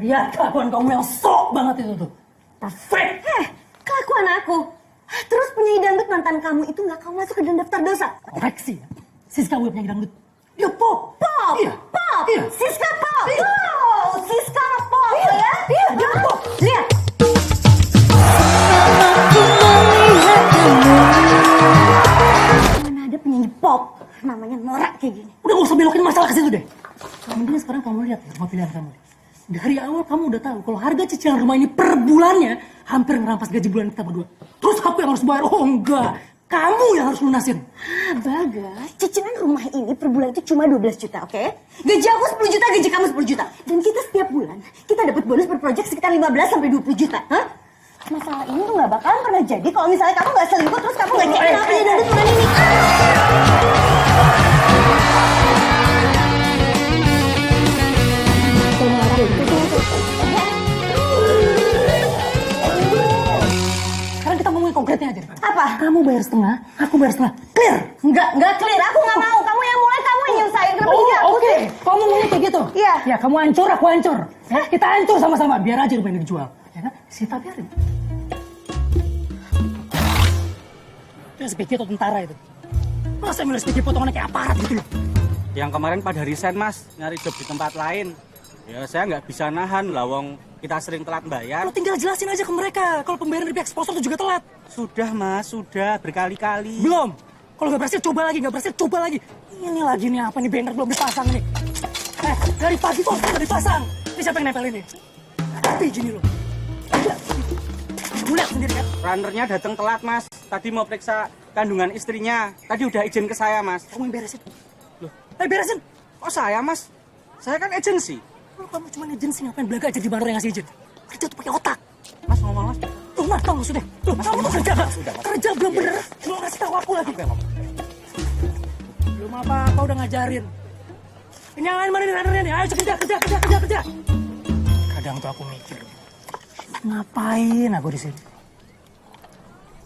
Lihat kelakuan kamu yang sok banget itu tuh. Perfect. Kelakuan aku. Terus penyanyi dangdut mantan kamu itu nggak kamu masuk ke dalam daftar dosa? Koreksi ya. Siska gue penyanyi dangdut. Dia pop. Pop. Iya. Pop. Iya. Siska pop. Iya. Oh, Siska pop ya? Iya, dia pop. Lihat. Mana ada penyanyi pop namanya norak kayak gini? Udah gak usah belokin masalah ke situ deh. Mending sekarang kamu lihat ya rumah pilihan kamu. Dari awal kamu udah tahu kalau harga cicilan rumah ini per bulannya hampir ngerampas gaji bulan kita berdua. Terus aku yang harus bayar? Oh enggak, kamu yang harus lunasin. Bagas, cicilan rumah ini per bulan itu cuma 12 juta, oke? Gaji aku 10 juta, gaji kamu 10 juta. Dan kita setiap bulan, kita dapat bonus per project sekitar 15 sampai 20 juta, hah? Masalah ini tuh gak bakalan pernah jadi kalau misalnya kamu gak selingkuh terus kamu gak cek apa dari bulan ini. Sekarang kita ngomongin konkretnya aja. Apa? Kamu bayar setengah, aku bayar setengah. Clear? Enggak clear. Aku nggak mau. Kamu yang mulai, kamu yang nyusahin. Kenapa jadi aku Oke. sih? Kamu ngomongnya kayak gitu? Iya. Ya, kamu hancur, aku hancur. Ya, kita hancur sama-sama. Biar aja rumah ini dijual. Ya kan? Sita biarin. Itu SPG atau tentara itu? Masa milih SPG potongannya kayak aparat gitu loh? Yang kemarin pada resign mas, nyari job di tempat lain. Ya saya nggak bisa nahan, lawang kita sering telat bayar. Lo tinggal jelasin aja ke mereka kalau pembayaran dari pihak sponsor itu juga telat. Sudah mas, sudah berkali-kali. Belum. Kalau nggak berhasil coba lagi, nggak berhasil coba lagi. Ini lagi nih apa nih banner belum dipasang nih. Dari pagi kok udah dipasang. Ini siapa yang nempel ini? Tapi gini loh. Kamu lihat sendiri kan? Runnernya datang telat mas. Tadi mau periksa kandungan istrinya. Tadi udah izin ke saya mas. Kamu yang beresin. Loh, beresin. Kok saya mas? Saya kan agensi. Kalau kamu cuma agensi ngapain belaga aja di bandar yang ngasih izin? Kerja tuh pakai otak. Mas ngomong mas. Tuh mas, tau sudah. Loh, kamu tuh kerja nggak? Kerja belum bener. Belum ngasih tahu aku lagi. Belum apa-apa udah ngajarin. Ini yang lain mana nih runnernya nih? Ayo kerja. Kadang tuh aku mikir, ngapain aku di sini?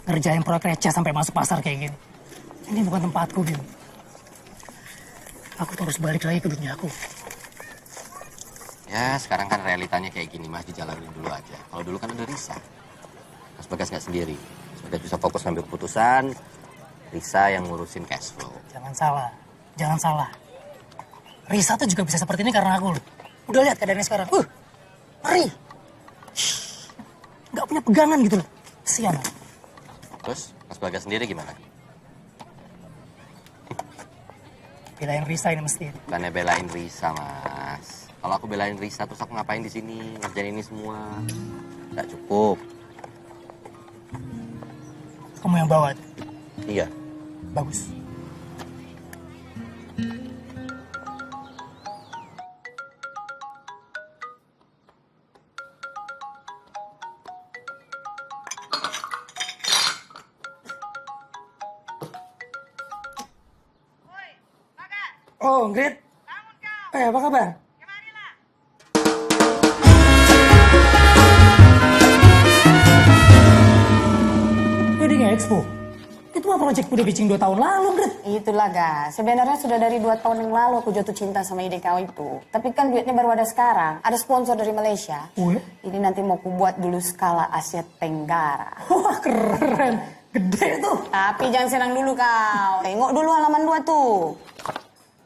Ngerjain proyek receh sampai masuk pasar kayak gini. Ini bukan tempatku, Bim. Aku tuh harus balik lagi ke dunia aku. Ya sekarang kan realitanya kayak gini mas, dijalanin dulu aja. Kalau dulu kan udah Risa. Mas Bagas nggak sendiri. Mas Bagas bisa fokus ngambil keputusan. Risa yang ngurusin cash flow. Jangan salah. Risa tuh juga bisa seperti ini karena aku loh. Udah lihat keadaannya sekarang. Ngeri. Nggak punya pegangan gitu loh. Kesian. Terus Mas Bagas sendiri gimana? Belain Risa ini mesti. Bukannya belain Risa mas. Kalau aku belain Risa terus aku ngapain di sini ngerjain ini semua? Nggak cukup. Kamu yang bawa. Iya. Bagus. Oh, Grit. Bangun kau. Apa kabar? Kemarilah. Wedding Expo. Itu mah proyek udah pitching 2 tahun lalu, Grit. Itulah, Gas. Sebenarnya sudah dari 2 tahun yang lalu aku jatuh cinta sama ide kau itu. Tapi kan duitnya baru ada sekarang. Ada sponsor dari Malaysia. Oh ya? Ini nanti mau ku buat dulu skala Asia Tenggara. Wah, keren. Gede tuh. Tapi jangan senang dulu kau. Tengok dulu halaman 2 tuh.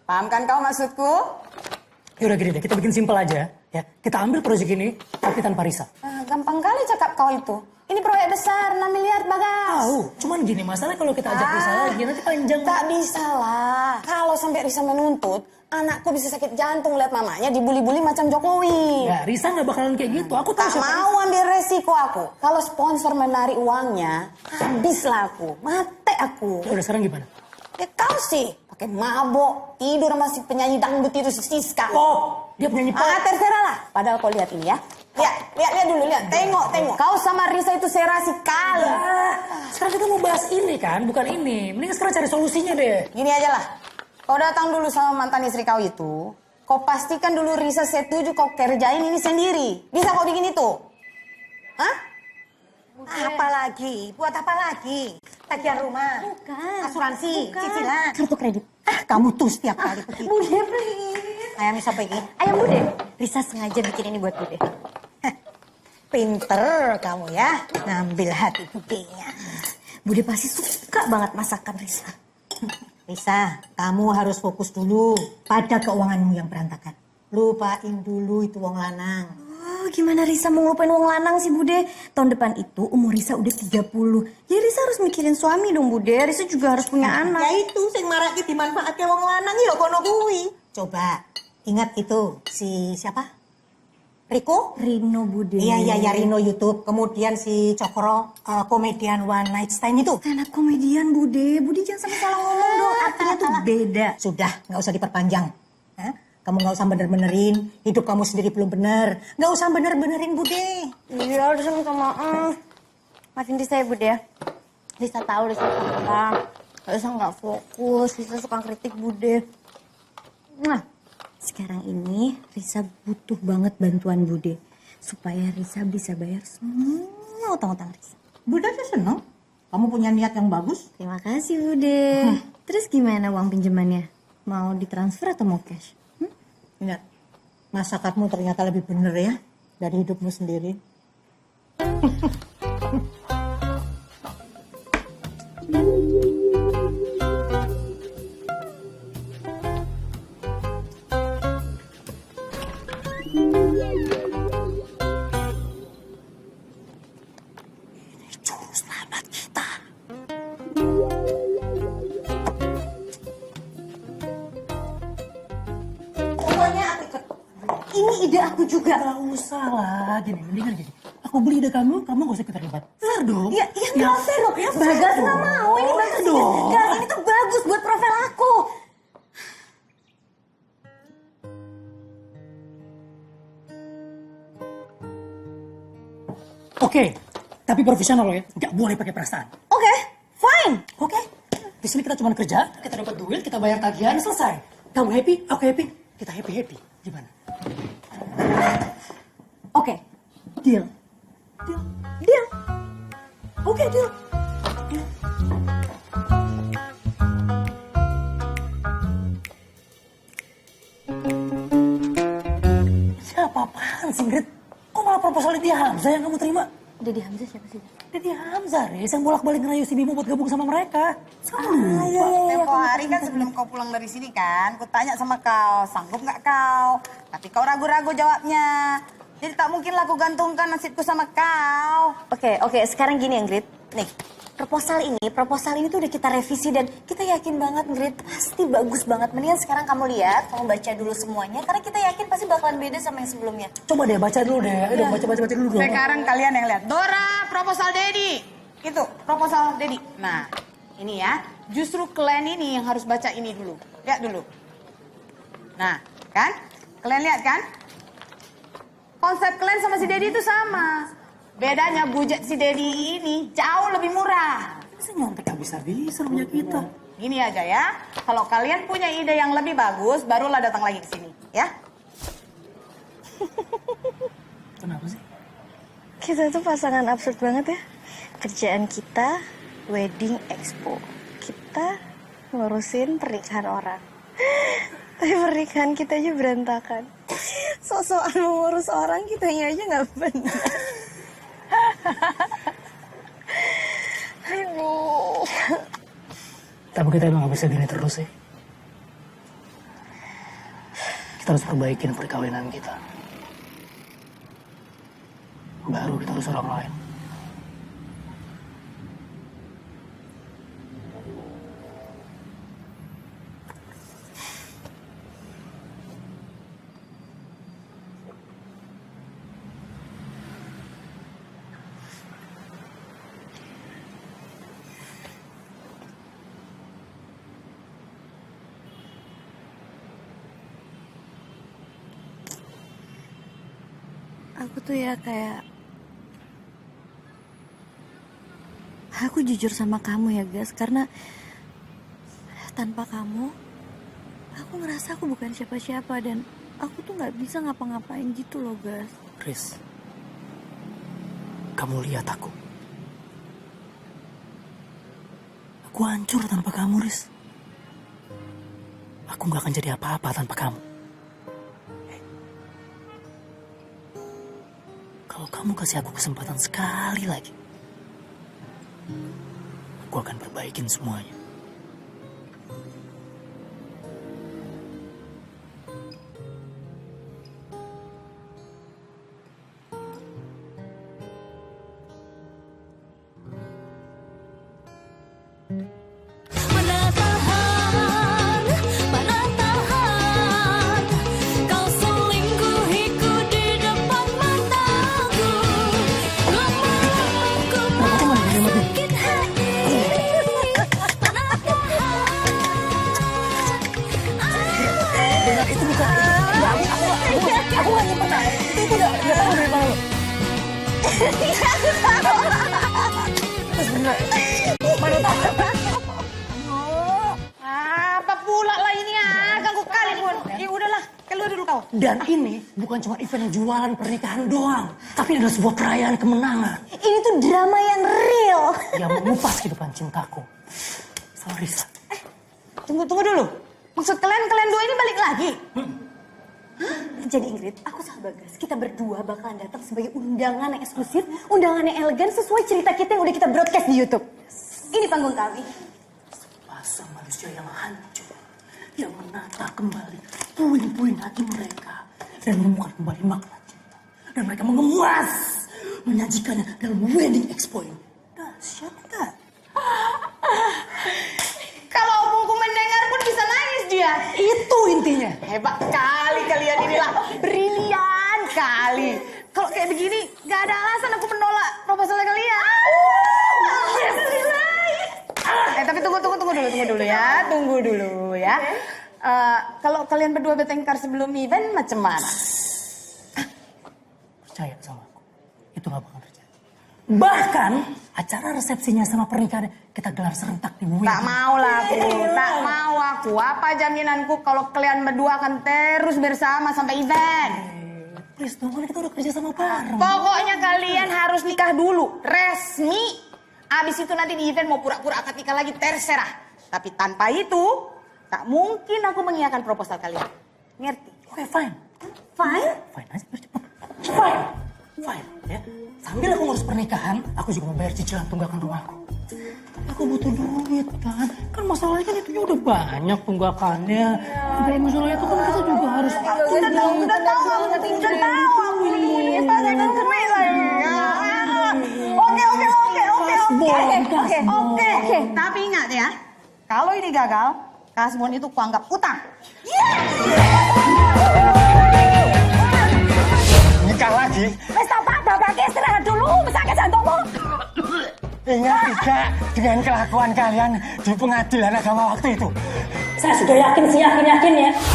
Paham kan kau maksudku? Yaudah gini deh, kita bikin simpel aja ya. Kita ambil proyek ini, tapi tanpa Risa. Gampang kali cakap kau itu. Ini proyek besar, 6 miliar, Bagas. Tahu, cuman gini, masalah kalau kita ajak Risa lagi, nanti panjang. Tak bisa lah. Kalau sampai Risa menuntut, anakku bisa sakit jantung lihat mamanya dibully-bully macam Jokowi. Ya, Risa nggak bakalan kayak gitu. Aku tahu Tak mau ambil resiko aku. Kalau sponsor menarik uangnya, habislah aku. Mate aku. Ya udah, sekarang gimana? Ya kau sih, pakai mabok, tidur sama si penyanyi dangdut itu si Siska. Pop, dia penyanyi pop. Terserah lah. Padahal kau lihat ini ya. Lihat dulu, lihat. Tengok. Kau sama Risa itu serasi kali. Sekarang kita mau bahas ini kan, bukan ini. Mending sekarang cari solusinya deh. Gini aja lah. Kau datang dulu sama mantan istri kau itu. Kau pastikan dulu Risa setuju kau kerjain ini sendiri. Bisa kau bikin itu? Hah? Apa lagi? Buat apa lagi? Tagihan rumah? Bukan. Asuransi? Bukan. Cicilan? Kartu kredit. Kamu tuh setiap kali begitu. Bude, please. Ayam siapa ini? Ayam bude. Risa sengaja bikin ini buat Bude. Pinter kamu ya, ngambil hati budenya. Bude pasti suka banget masakan Risa. Risa, kamu harus fokus dulu pada keuanganmu yang berantakan. Lupain dulu itu wong lanang. Oh, gimana Risa mau ngelupain wong lanang sih Bude? Tahun depan itu umur Risa udah 30. Ya Risa harus mikirin suami dong Bude. Risa juga harus punya anak. Ya itu, sing marake dimanfaatke wong lanang ya kono kuwi. Coba, ingat itu, si siapa? Riko? Rino Bude. Iya, Rino YouTube. Kemudian si Cokro, komedian One Night Stand itu. Anak komedian Bude. Bude jangan sampai salah ngomong dong. Artinya tuh beda. Sudah, nggak usah diperpanjang. Hah? Kamu nggak usah bener-benerin. Hidup kamu sendiri belum bener. Nggak usah bener-benerin, Bude. Iya, Risa minta maaf. Maafin Risa ya Bude. Risa tahu Risa salah. Risa nggak fokus. Risa suka kritik Bude. Nah, sekarang ini Risa butuh banget bantuan Bude. Supaya Risa bisa bayar semua utang-utang Risa. Bude sih seneng. Kamu punya niat yang bagus. Terima kasih Bude. Terus gimana uang pinjamannya? Mau ditransfer atau mau cash? Ingat, masakatmu ternyata lebih bener ya dari hidupmu sendiri. Ini ide aku juga. Gak usah lah, gini, mendingan gini. Aku beli ide kamu gak usah terlibat. Fair dong. Iya, nggak fair dong. Bagas nggak mau, ini bagus dong. Gas, ini tuh bagus buat profil aku. Oke, tapi profesional loh ya. Gak boleh pakai perasaan. Oke, fine. Oke? Di sini kita cuma kerja, kita dapat duit, kita bayar tagihan, selesai. Kamu happy, aku happy. Kita happy-happy. Gimana? Oke, deal. Deal. Oke, deal. Siapa apaan sih, Grit? Kok malah proposal dia Hamzah yang kamu terima? Dedi Hamzah siapa sih? Dedi Hamzah, Riz, yang bolak-balik ngerayu si Bimo buat gabung sama mereka. Kamu lupa. Tempo hari kan sebelum kau pulang dari sini kan, ku tanya sama kau, sanggup nggak kau? Tapi kau ragu-ragu jawabnya. Jadi tak mungkinlah aku gantungkan nasibku sama kau. Oke, sekarang gini Ingrid. Nih, proposal ini tuh udah kita revisi dan kita yakin banget Ingrid pasti bagus banget. Mendingan sekarang kamu lihat, kamu baca dulu semuanya karena kita yakin pasti bakalan beda sama yang sebelumnya. Coba deh, baca dulu deh. Ayo dong, baca dulu dong. Sekarang kalian yang lihat. Dora, proposal Dedi. Itu, proposal Dedi. Nah, ini ya. Justru kalian ini yang harus baca ini dulu. Lihat dulu. Nah, kan? Kalian lihat kan? Konsep kalian sama si Dedi itu sama. Bedanya budget si Dedi ini jauh lebih murah. Masa nyontek habis-habisan punya kita? Gini aja ya. Kalau kalian punya ide yang lebih bagus, barulah datang lagi ke sini, ya. Kenapa sih? Kita tuh pasangan absurd banget ya. Kerjaan kita wedding expo. Kita ngurusin pernikahan orang. Tapi pernikahan kita aja berantakan. Sok-sokan mengurus orang kitanya aja nggak benar. Aduh. Tapi kita emang gak bisa gini terus sih. Kita harus perbaikin perkawinan kita. Baru kita urus orang lain. Aku tuh ya kayak... Aku jujur sama kamu ya guys, karena tanpa kamu, aku ngerasa aku bukan siapa-siapa dan aku tuh gak bisa ngapa-ngapain gitu loh guys. Riz, kamu lihat aku. Aku hancur tanpa kamu, Riz. Aku gak akan jadi apa-apa tanpa kamu. Kalau kamu kasih aku kesempatan sekali lagi, aku akan perbaikin semuanya. Apa pula lah ini ya? Ganggu kali pun. Ya udahlah, keluar dulu kau. Dan ini bukan cuma event jualan pernikahan doang, tapi adalah sebuah perayaan kemenangan Ini tuh drama yang real. yang mengupas kehidupan cintaku. Sama Risa. Tunggu dulu. Maksud kalian dua ini balik lagi? Jadi Ingrid, aku sama Bagas, kita berdua bakalan datang sebagai undangan yang eksklusif, undangan yang elegan sesuai cerita kita yang udah kita broadcast di YouTube. Ini panggung kami. Masa manusia yang hancur, yang menata kembali puing-puing hati mereka dan menemukan kembali makna cinta. Dan mereka mengemas, menyajikannya dalam wedding expo ini. Dahsyat tak? Kalau omongku mendengar pun bisa nangis dia. Itu intinya. Hebat kali kalian inilah. Brilian kali. Kalau kayak begini, gak ada alasan aku menolak proposalnya kalian. Tapi tunggu dulu ya. Tunggu dulu ya. Kalau kalian berdua bertengkar sebelum event, macam mana? Percaya sama aku, itu gak bakal terjadi. Bahkan acara resepsinya sama pernikahannya kita gelar serentak di wedding. Tak mau aku. Apa jaminanku kalau kalian berdua akan terus bersama sampai event? Please dong, kan kita udah kerja sama bareng. Pokoknya kalian harus nikah dulu, resmi. Abis itu nanti di event mau pura-pura akad nikah lagi, terserah. Tapi tanpa itu, tak mungkin aku mengiyakan proposal kalian. Ngerti? Oke, fine. Fine? Fine aja, biar cepet. Fine. Ya. Sambil aku ngurus pernikahan, aku juga mau bayar cicilan tunggakan rumahku. Tapi aku butuh duit kan. Kan masalahnya kan itu udah banyak tunggakannya. Dari masalahnya itu kan kita juga harus. Udah tahu aku ini. Saya kan duit lagi. Oke. Tapi ingat ya, kalau ini gagal, kasbon itu kuanggap utang. Nikah lagi? Wes apa? Bapak istirahat dulu, sakit jantungmu. Ingat tidak dengan kelakuan kalian di pengadilan agama waktu itu? Saya sudah yakin ya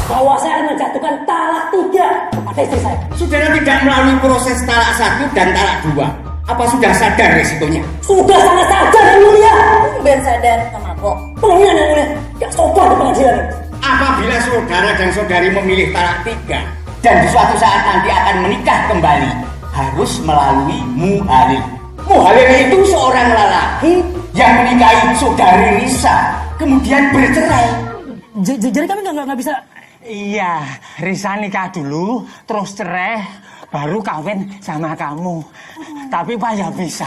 bahwa saya akan menjatuhkan talak 3 kepada istri saya. Saudara tidak melalui proses talak 1 dan talak 2. Apa sudah sadar resikonya? Sudah sangat sadar yang mulia. Ben sadar sama kok. Pengadilan yang mulia, gak sopan di pengadilan. Apabila saudara dan saudari memilih talak 3 dan di suatu saat nanti akan menikah kembali, harus melalui muhalil. Muhalil itu seorang lelaki yang menikahi saudari Risa, kemudian bercerai. Jadi kami nggak bisa. Iya, Risa nikah dulu, terus cerai, baru kawin sama kamu. Tapi Pak ya bisa.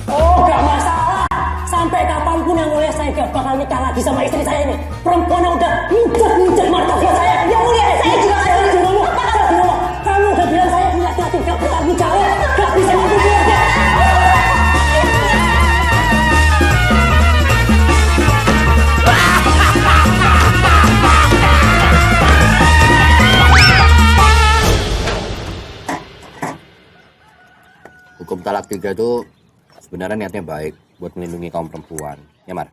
Oh, gak masalah. Sampai kapanpun yang mulia saya gak bakal nikah lagi sama istri saya ini. Perempuan yang udah injek martabat saya. Yang mulia, saya juga ada di rumah. Kamu udah bilang saya punya laki-laki gak bertanggung jawab, gak bisa ngurus keluarga. Hukum talak 3 itu sebenarnya niatnya baik buat melindungi kaum perempuan. Ya, Mar?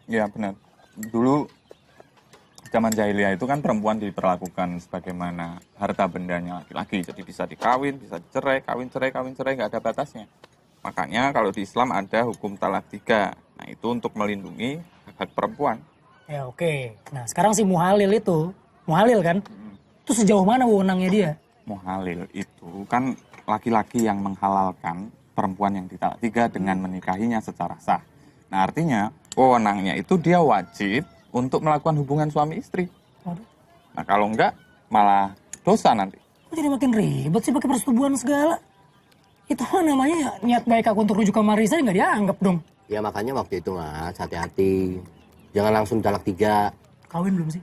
Ya benar. Dulu zaman jahiliyah itu kan perempuan diperlakukan sebagaimana harta bendanya laki-laki. Jadi bisa dikawin, bisa dicerai, kawin cerai, nggak ada batasnya. Makanya kalau di Islam ada hukum talak 3. Nah itu untuk melindungi hak perempuan. Ya oke. Nah sekarang si Muhalil kan? Itu sejauh mana wewenangnya dia? Muhalil itu kan laki-laki yang menghalalkan perempuan yang ditalak 3 dengan menikahinya secara sah. Nah artinya wewenangnya itu dia wajib untuk melakukan hubungan suami istri. Nah kalau enggak malah dosa nanti. Kok jadi makin ribet sih pakai persetubuhan segala? Itu kan namanya ya, niat baik aku untuk rujuk ke Marisa nggak dianggap dong. Ya makanya waktu itu Mas, hati-hati. Jangan langsung talak 3. Kawin belum sih?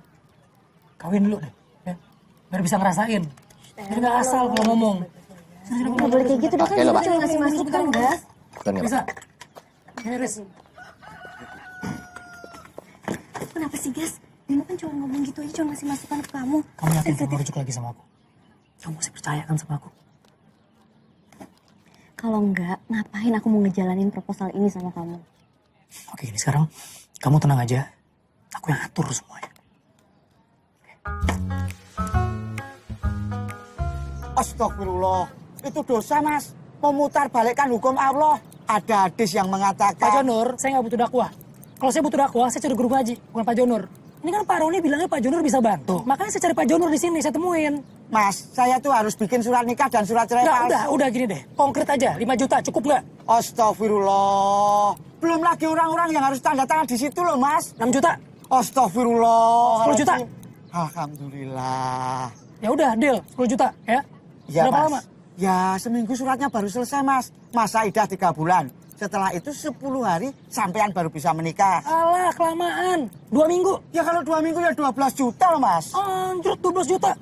Kawin dulu deh. Ya. Biar bisa ngerasain. Biar nggak asal kalau ngomong. Nggak boleh kayak gitu dong, kan kita cuma ngasih masukan, Gas. Bukan nggak, Bisa. Pak? Beres. Kenapa sih, Gas? Bimo kan cuma ngomong gitu aja, cuma ngasih masukan ke kamu. Kamu yakin kamu rujuk lagi sama aku? Kamu masih percaya kan sama aku? Kalau enggak, ngapain aku mau ngejalanin proposal ini sama kamu? Oke, ini sekarang kamu tenang aja. Aku yang atur semuanya. Astagfirullah. Itu dosa, Mas. Memutar balikkan hukum Allah. Ada hadis yang mengatakan... Pak Jonur, saya nggak butuh dakwah. Kalau saya butuh dakwah, saya cari guru ngaji, bukan Pak Jonur. Ini kan Pak Roni bilangnya Pak Jonur bisa bantu. Makanya saya cari Pak Jonur di sini, saya temuin. Mas, saya tuh harus bikin surat nikah dan surat cerai palsu. Udah gini deh. Konkret aja, 5 juta cukup nggak? Astagfirullah. Belum lagi orang-orang yang harus tanda tangan di situ loh, Mas. 6 juta? Astagfirullah. 10 juta? Alhamdulillah. Ya udah, deal 10 juta ya. Ya, Berapa Mas. lama? Ya, seminggu suratnya baru selesai, Mas. Masa idah 3 bulan. Setelah itu 10 hari sampean baru bisa menikah. Alah, kelamaan. 2 minggu. Ya kalau 2 minggu ya 12 juta loh, Mas. Anjir, 12 juta.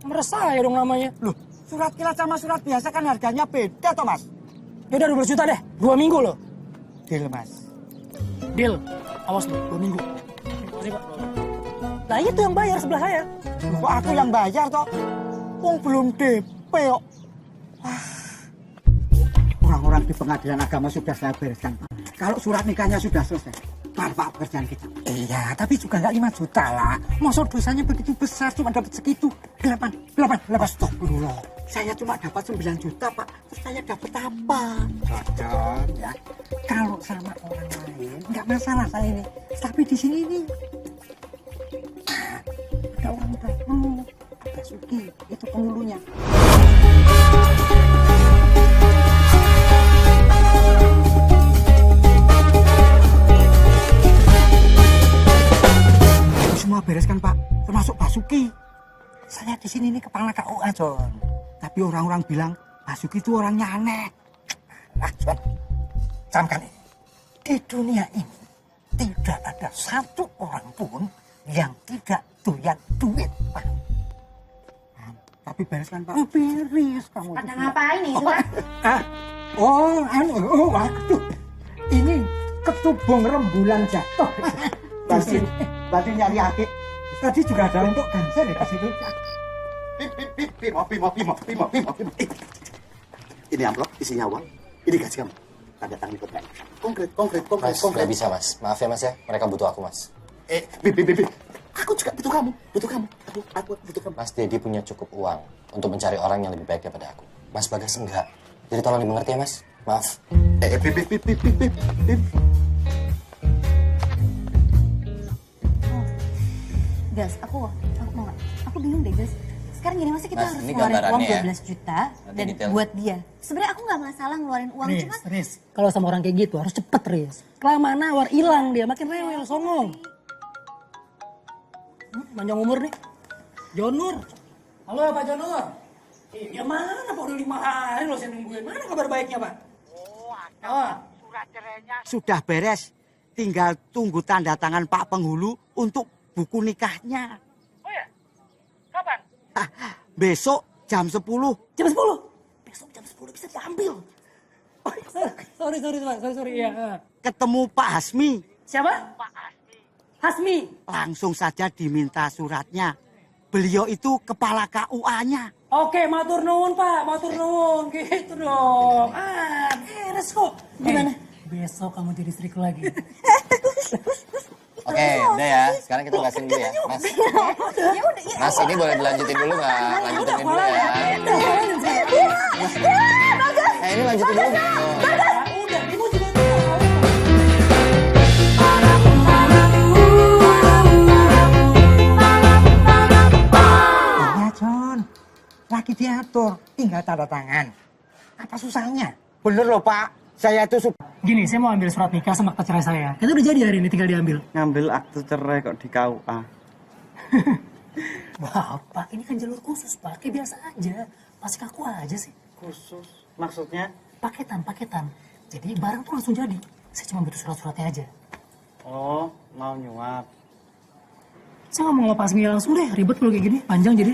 Meresah ya dong namanya. Loh, surat kilat sama surat biasa kan harganya beda toh, Mas. Ya udah 12 juta deh. 2 minggu loh. Deal, Mas. Deal. Awas loh, 2 minggu. Makasih, Pak. Nah, itu yang bayar sebelah saya. Kok aku yang bayar toh? Wong belum DP kok. Orang-orang di pengadilan agama sudah saya bereskan, Pak. Kalau surat nikahnya sudah selesai, Pak pekerjaan kita. Iya, tapi juga nggak 5 juta lah. Maksud dosanya begitu besar, cuma dapat segitu. 8. Astagfirullah. Saya cuma dapat 9 juta, Pak. Terus saya dapat apa? Cocok, ya. Kalau sama orang lain, nggak masalah saya ini. Tapi di sini ini, ada orang udah Basuki, itu penghulunya. Semua bereskan, Pak, termasuk Basuki. Saya di sini ini kepala KUA, John. Tapi orang-orang bilang Basuki itu orangnya aneh. John, camkan ini. Di dunia ini tidak ada satu orang pun yang tidak doyan duit, Pak. Tapi bereskan, Pak. Beres kamu. Pada ngapain nih, Waduh. Ini ketubung rembulan jatuh. Berarti nyari akik. Tadi juga ada untuk ganser ya di situ. Bimo. Ini amplop isinya uang. Ini gaji kamu. Tanda tangan ikut baik. Konkret. Mas, nggak bisa, Mas. Maaf ya, Mas ya. Mereka butuh aku, Mas. Bib. Aku juga butuh kamu. Aku butuh kamu. Mas Dedi punya cukup uang untuk mencari orang yang lebih baik daripada aku. Mas Bagas enggak. Jadi tolong dimengerti ya, Mas. Maaf. Bib. Gas, aku mau nggak? Aku bingung deh, Gas. Sekarang gini, masa kita Mas, harus ini ngeluarin uang gambarannya ya. 12 juta Nanti dan detail. buat dia. Sebenarnya aku nggak masalah ngeluarin uang, cuma Riz. Kalau sama orang kayak gitu harus cepet, Riz. Kelamaan nawar, hilang dia. Makin rewel, songong. Panjang umur nih. Jonur. Halo, Pak Jonur. Ya mana, Pak? Udah 5 hari loh saya nungguin. Mana kabar baiknya, Pak? Surat cerainya sudah beres. Tinggal tunggu tanda tangan Pak Penghulu untuk buku nikahnya. Oh ya? Kapan? Besok jam 10. Jam 10? Besok jam 10 bisa diambil. Oh, sorry. Ya. Ketemu Pak Hasmi. Siapa? Pak Hasmi. Langsung saja diminta suratnya. Beliau itu kepala KUA-nya. Oke, matur nuwun, Pak. Matur nuwun. Gitu dong. Beres kok. Gimana? Besok kamu jadi istriku lagi. Oke, udah ya. Sekarang kita gasin dulu ya, Mas. Mas, ini boleh dilanjutin dulu nggak? Lanjutin dulu ya. Ini lanjutin dulu. Udah, ibu juga Iya, John. Lagi diatur. Tinggal tanda tangan. Apa susahnya? Bener loh, Pak. Saya itu Gini, saya mau ambil surat nikah sama akte cerai saya. Kita udah jadi hari ini, tinggal diambil. Ngambil akte cerai kok di KUA. Bapak, ini kan jalur khusus, Pak. Kayak biasa aja. Masih kaku aja sih. Khusus? Maksudnya? Paketan. Jadi barang tuh langsung jadi. Saya cuma butuh surat-suratnya aja. Oh, mau nyuap. Saya nggak mau ngelepasin langsung deh. Ribet kalau kayak gini. Panjang jadi.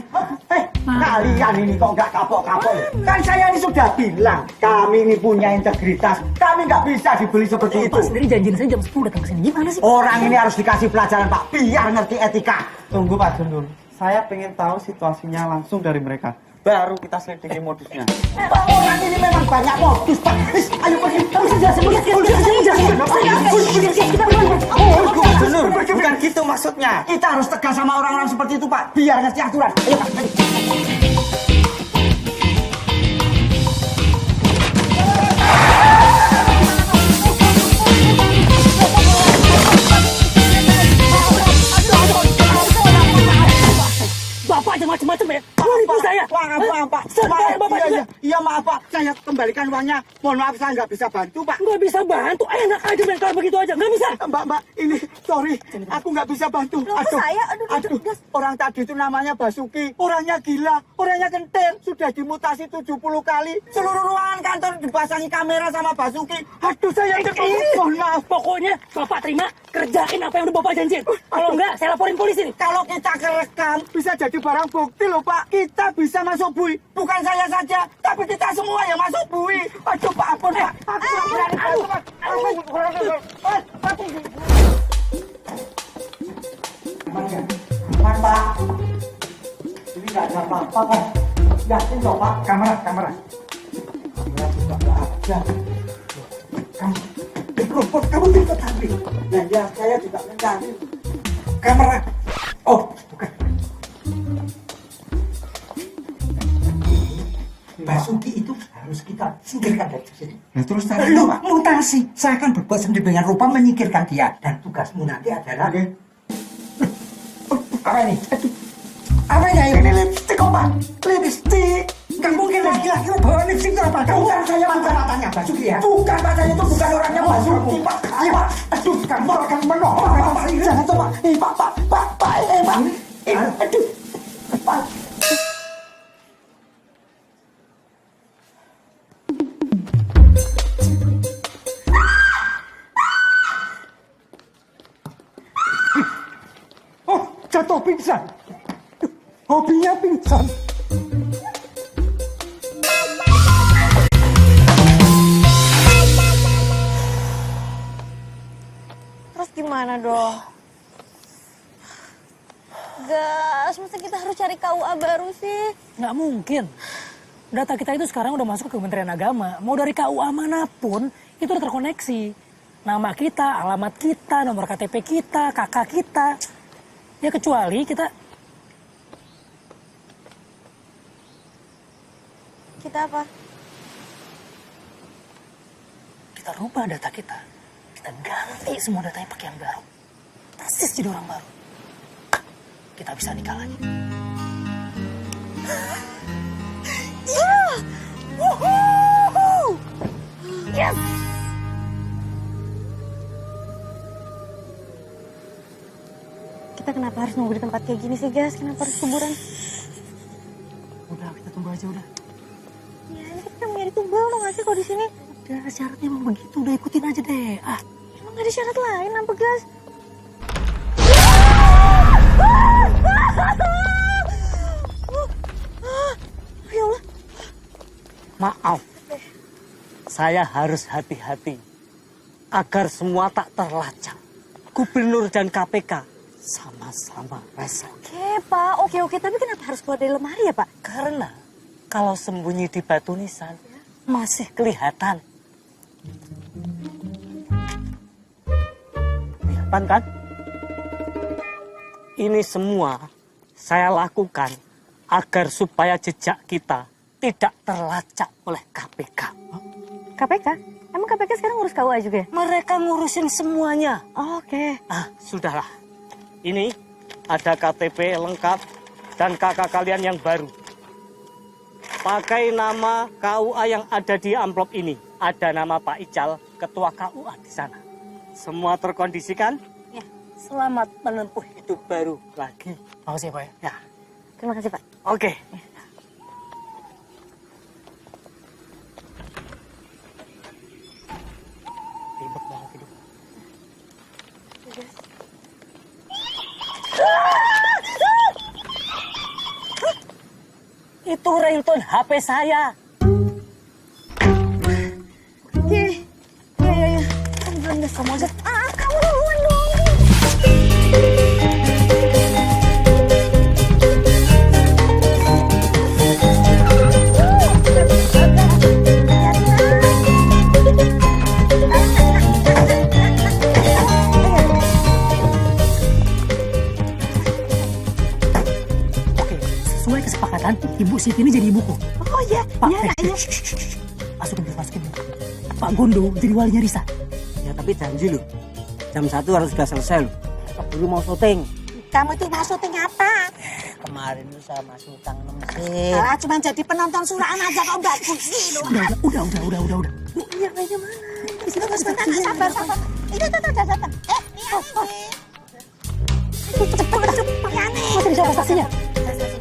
Kalian ini kok nggak kapok-kapok ya? Kan saya ini sudah bilang, kami ini punya integritas. Kami nggak bisa dibeli seperti itu. Pak sendiri janjiin saya jam 10 datang ke sini. Gimana sih? Orang ini harus dikasih pelajaran, Pak, biar ngerti etika. Tunggu Pak Gundul. Saya pengen tahu situasinya langsung dari mereka. Baru kita selidiki modusnya. Orang ini memang banyak modus, Pak. Ayo pergi. Gubernur, bukan gitu maksudnya. Kita harus tegas sama orang-orang seperti itu, Pak, biar ngerti aturan. Ayo, Pak. Bapak aja macam-macam ya. Nipu saya. Pak. Iya, maaf, Pak. Saya kembalikan uangnya. Mohon maaf, saya nggak bisa bantu, Pak. Nggak bisa bantu. Enak aja main kalau begitu aja. Nggak bisa. Mbak, ini sorry. Aku nggak bisa bantu. Aduh, orang tadi itu namanya Basuki. Orangnya gila, orangnya kentir. Sudah dimutasi 70 kali. Seluruh ruangan kantor dipasangi kamera sama Basuki. Aduh, saya mohon maaf. Pokoknya Bapak terima, kerjain apa yang udah Bapak janjiin. Kalau enggak, saya laporin polisi nih. Kalau kita kerekam, bisa jadi barang bukti loh, Pak. Kita bisa masuk bui. Bukan saya saja, tapi kita semua yang masuk bui. Aduh, Pak, ampun, Pak. Aman, Pak. Ini nggak ada apa-apa, Pak. Yakin dong, Pak. Kamera. Kamera juga nggak ada. Mikrofon kamu bisa tampil. Nah, ya, saya juga mencari. Kamera. Oh, bukan. Basuki itu harus kita singkirkan dari sini. Nah, terus lu mutasi. Saya akan berbuat sedemikian rupa menyingkirkan dia. Dan tugasmu nanti adalah apa ini? Apa ini? Ini lipstick, Pak. Lipstick. Gak mungkin laki-laki bawa lipstick itu apa? Kamu kan saya bukan matanya Basuki ya? Bukan, Pak. Saya itu bukan orangnya Basuki, Pak. Ayo, Pak. Aduh, kamu akan menolak. Jangan coba. Pak. Pak. Aduh. Pak. Jatuh pingsan. Hobinya pingsan. Terus gimana dong? Gas, masa kita harus cari KUA baru sih? Nggak mungkin. Data kita itu sekarang udah masuk ke Kementerian Agama. Mau dari KUA manapun, itu udah terkoneksi. Nama kita, alamat kita, nomor KTP kita, kakak kita. Ya kecuali kita apa? Kita rubah data kita. Kita ganti semua datanya pakai yang baru. Persis jadi orang baru. Kita bisa nikah lagi. Yes! Kita kenapa harus nunggu di tempat kayak gini sih, Gas? Kenapa harus kuburan? Udah, kita tunggu aja udah. Ya, ini kita nyari tumbal dong nggak sih kalau di sini? Udah, syaratnya emang begitu. Udah ikutin aja deh. Emang nggak ada syarat lain apa, Gas? Ya Allah. Maaf, saya harus hati-hati agar semua tak terlacak. Gubernur dan KPK sama-sama resah. Oke, Pak. Oke. Tapi kenapa harus keluar dari lemari ya, Pak? Karena kalau sembunyi di batu nisan masih kelihatan. Kelihatan kan? Ini semua saya lakukan agar supaya jejak kita tidak terlacak oleh KPK. KPK? Emang KPK sekarang ngurus KUA juga ya? Mereka ngurusin semuanya. Oke. Sudahlah. Ini ada KTP lengkap dan kakak kalian yang baru. Pakai nama KUA yang ada di amplop ini. Ada nama Pak Ical, ketua KUA di sana. Semua terkondisikan? Ya. Selamat menempuh hidup baru lagi. Makasih ya, Pak ya. Ya. Terima kasih, Pak. Oke. Ribet banget hidup. Itu ringtone HP saya. Ya. Kamu belum udah kamu aja. Kamu duluan dong. Sesuai kesepakatan, Ibu Siti ini jadi ibuku. Oh iya, Pak, iya. masukin dulu. Pak Gondo jadi walinya Risa. Ya tapi janji loh. Jam 1 harus sudah selesai loh. Dulu mau syuting. Kamu itu mau syuting apa? Kemarin lu sama Sultan Mesir. Cuma jadi penonton suraan aja kok nggak kursi loh. Udah. Bu, yang lainnya mana? Sabar. Itu datang. Cepet ya nih. Masih bisa prestasinya?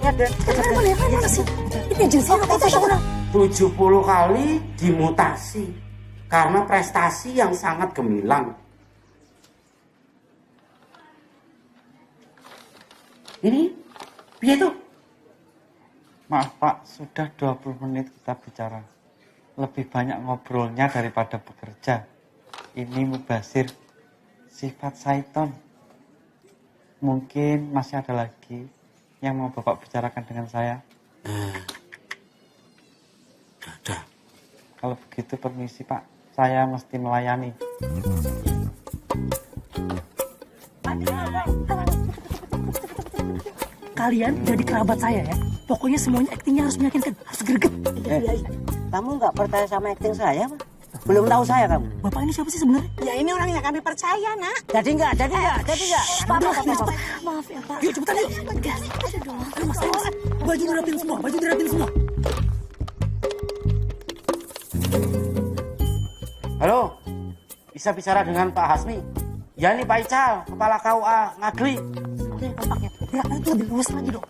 Mana sih? Ini agensi apa profesional? 70 kali dimutasi karena prestasi yang sangat gemilang. Ini piye tuh? Maaf Pak, sudah 20 menit kita bicara. Lebih banyak ngobrolnya daripada bekerja. Ini mubazir, sifat syaiton. Mungkin masih ada lagi yang mau Bapak bicarakan dengan saya. Ada. Kalau begitu permisi Pak, saya mesti melayani. Kalian jadi kerabat saya ya. Pokoknya semuanya aktingnya harus meyakinkan, harus greget. Kamu nggak percaya sama acting saya, Pak? Belum tahu saya kamu. Bapak ini siapa sih sebenarnya? Ya ini orang yang kami percaya, Nak. Jadi nggak. Maaf ya, Pak. Yuk cepetan yuk. Ayo mas. Baju dirapin semua. Halo, bisa bicara dengan Pak Hasmi? Ya ini Pak Ical, kepala KUA Ngagli. Ya, itu lebih luas lagi dong.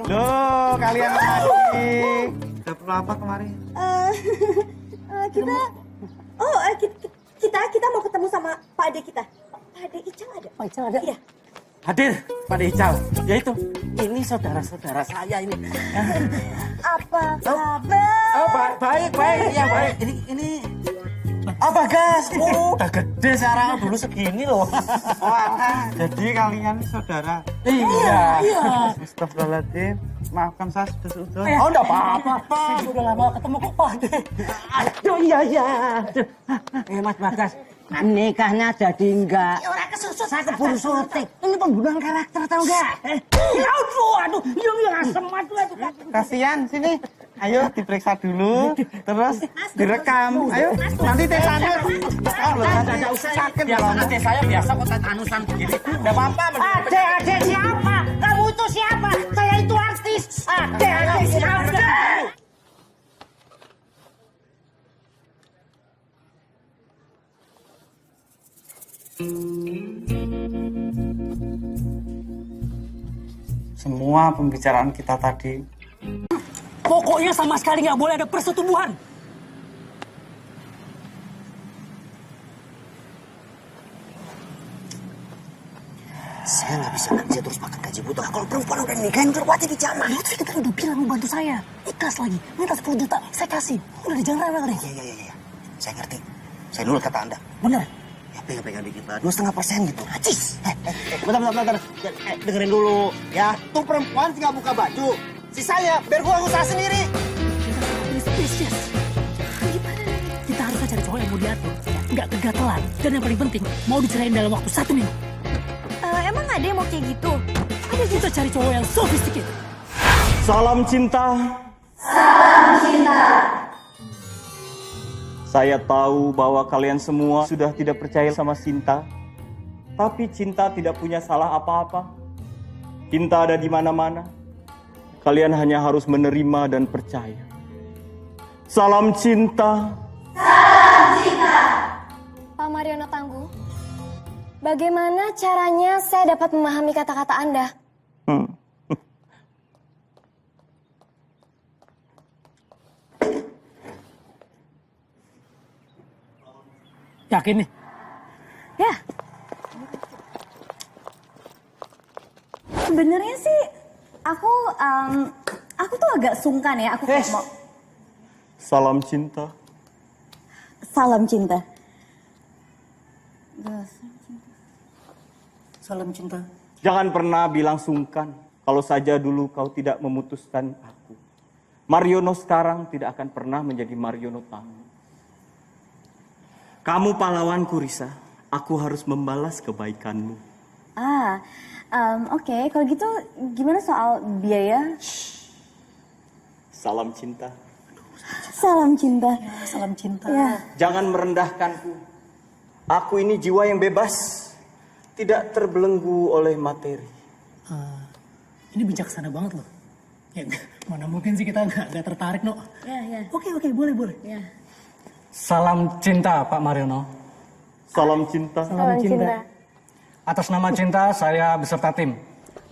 Loh, kalian lagi. Udah perlu apa kemarin? Kita mau ketemu sama Pak Ade kita. Pak Ade Ical ada? Pak Ical ada? Iya. Hadir, Pak Ical. Ya itu, ini saudara-saudara saya ini. Apa kabar? Oh, baik. Ya baik. Ini Bagas. Udah gede sekarang, dulu segini loh. Jadi kalian saudara. Iya. Astagfirullahaladzim, maafkan saya sudah seudon. Oh, enggak apa-apa. Saya udah lama ketemu kok Pak Ade. Aduh, iya. Mas Bagas, nikahnya jadi enggak. Orang kesusut. Saya keburu syuting. Ini pembunuhan karakter tahu enggak? Aduh, yang asem aduh. Kasihan, sini. Ayo diperiksa dulu, terus direkam. Ayo, nanti tesanya. Enggak usah sakit ya. Nanti saya biasa kok anusan begini. Enggak apa-apa. Adek siapa? Kamu itu siapa? Saya itu artis. Adek siapa? Semua pembicaraan kita tadi, Pokoknya sama sekali nggak boleh ada persetubuhan. Saya nggak bisa kerja terus makan gaji buta. Kalau perempuan udah nikahin terwati di zaman. Lu kita udah bilang mau bantu saya. Ikhlas lagi. Minta 10 juta. Saya kasih. Udah jangan rewel deh. Iya. Saya ngerti. Saya nurut kata Anda. Bener. Ya pegang dikit lah. 2,5% gitu. Acis. Bentar. Dengerin dulu. Ya, tuh perempuan tinggal buka baju. Sisanya biar gua usaha sendiri. Ini spesies. Gimana? Kita harus cari cowok yang mau diatur. Nggak kegatelan. Dan yang paling penting, mau dicerain dalam waktu 1 minggu. Emang ada yang mau kayak gitu? Ada kita cari cowok yang sophisticated. Salam cinta. Saya tahu bahwa kalian semua sudah tidak percaya sama cinta. Tapi cinta tidak punya salah apa-apa. Cinta ada di mana-mana. Kalian hanya harus menerima dan percaya. Salam cinta. Pak Mariono Tangguh, bagaimana caranya saya dapat memahami kata-kata Anda? Yakin nih? Ya. Sebenarnya sih aku tuh agak sungkan ya. Aku mau. Salam cinta. Salam cinta. Salam cinta. Jangan pernah bilang sungkan kalau saja dulu kau tidak memutuskan aku. Mariono sekarang tidak akan pernah menjadi Mariono tamu. Kamu pahlawanku, Risa. Aku harus membalas kebaikanmu. Oke. Kalau gitu gimana soal biaya? Salam cinta. Salam cinta. Salam cinta. Ya. Jangan merendahkanku. Aku ini jiwa yang bebas. Tidak terbelenggu oleh materi. Ini bijaksana banget loh. Ya, mana mungkin sih kita nggak tertarik, no? Ya. Oke, boleh. Ya. Salam cinta, Pak Mariono. Salam cinta. Salam cinta. Atas nama Cinta, saya beserta tim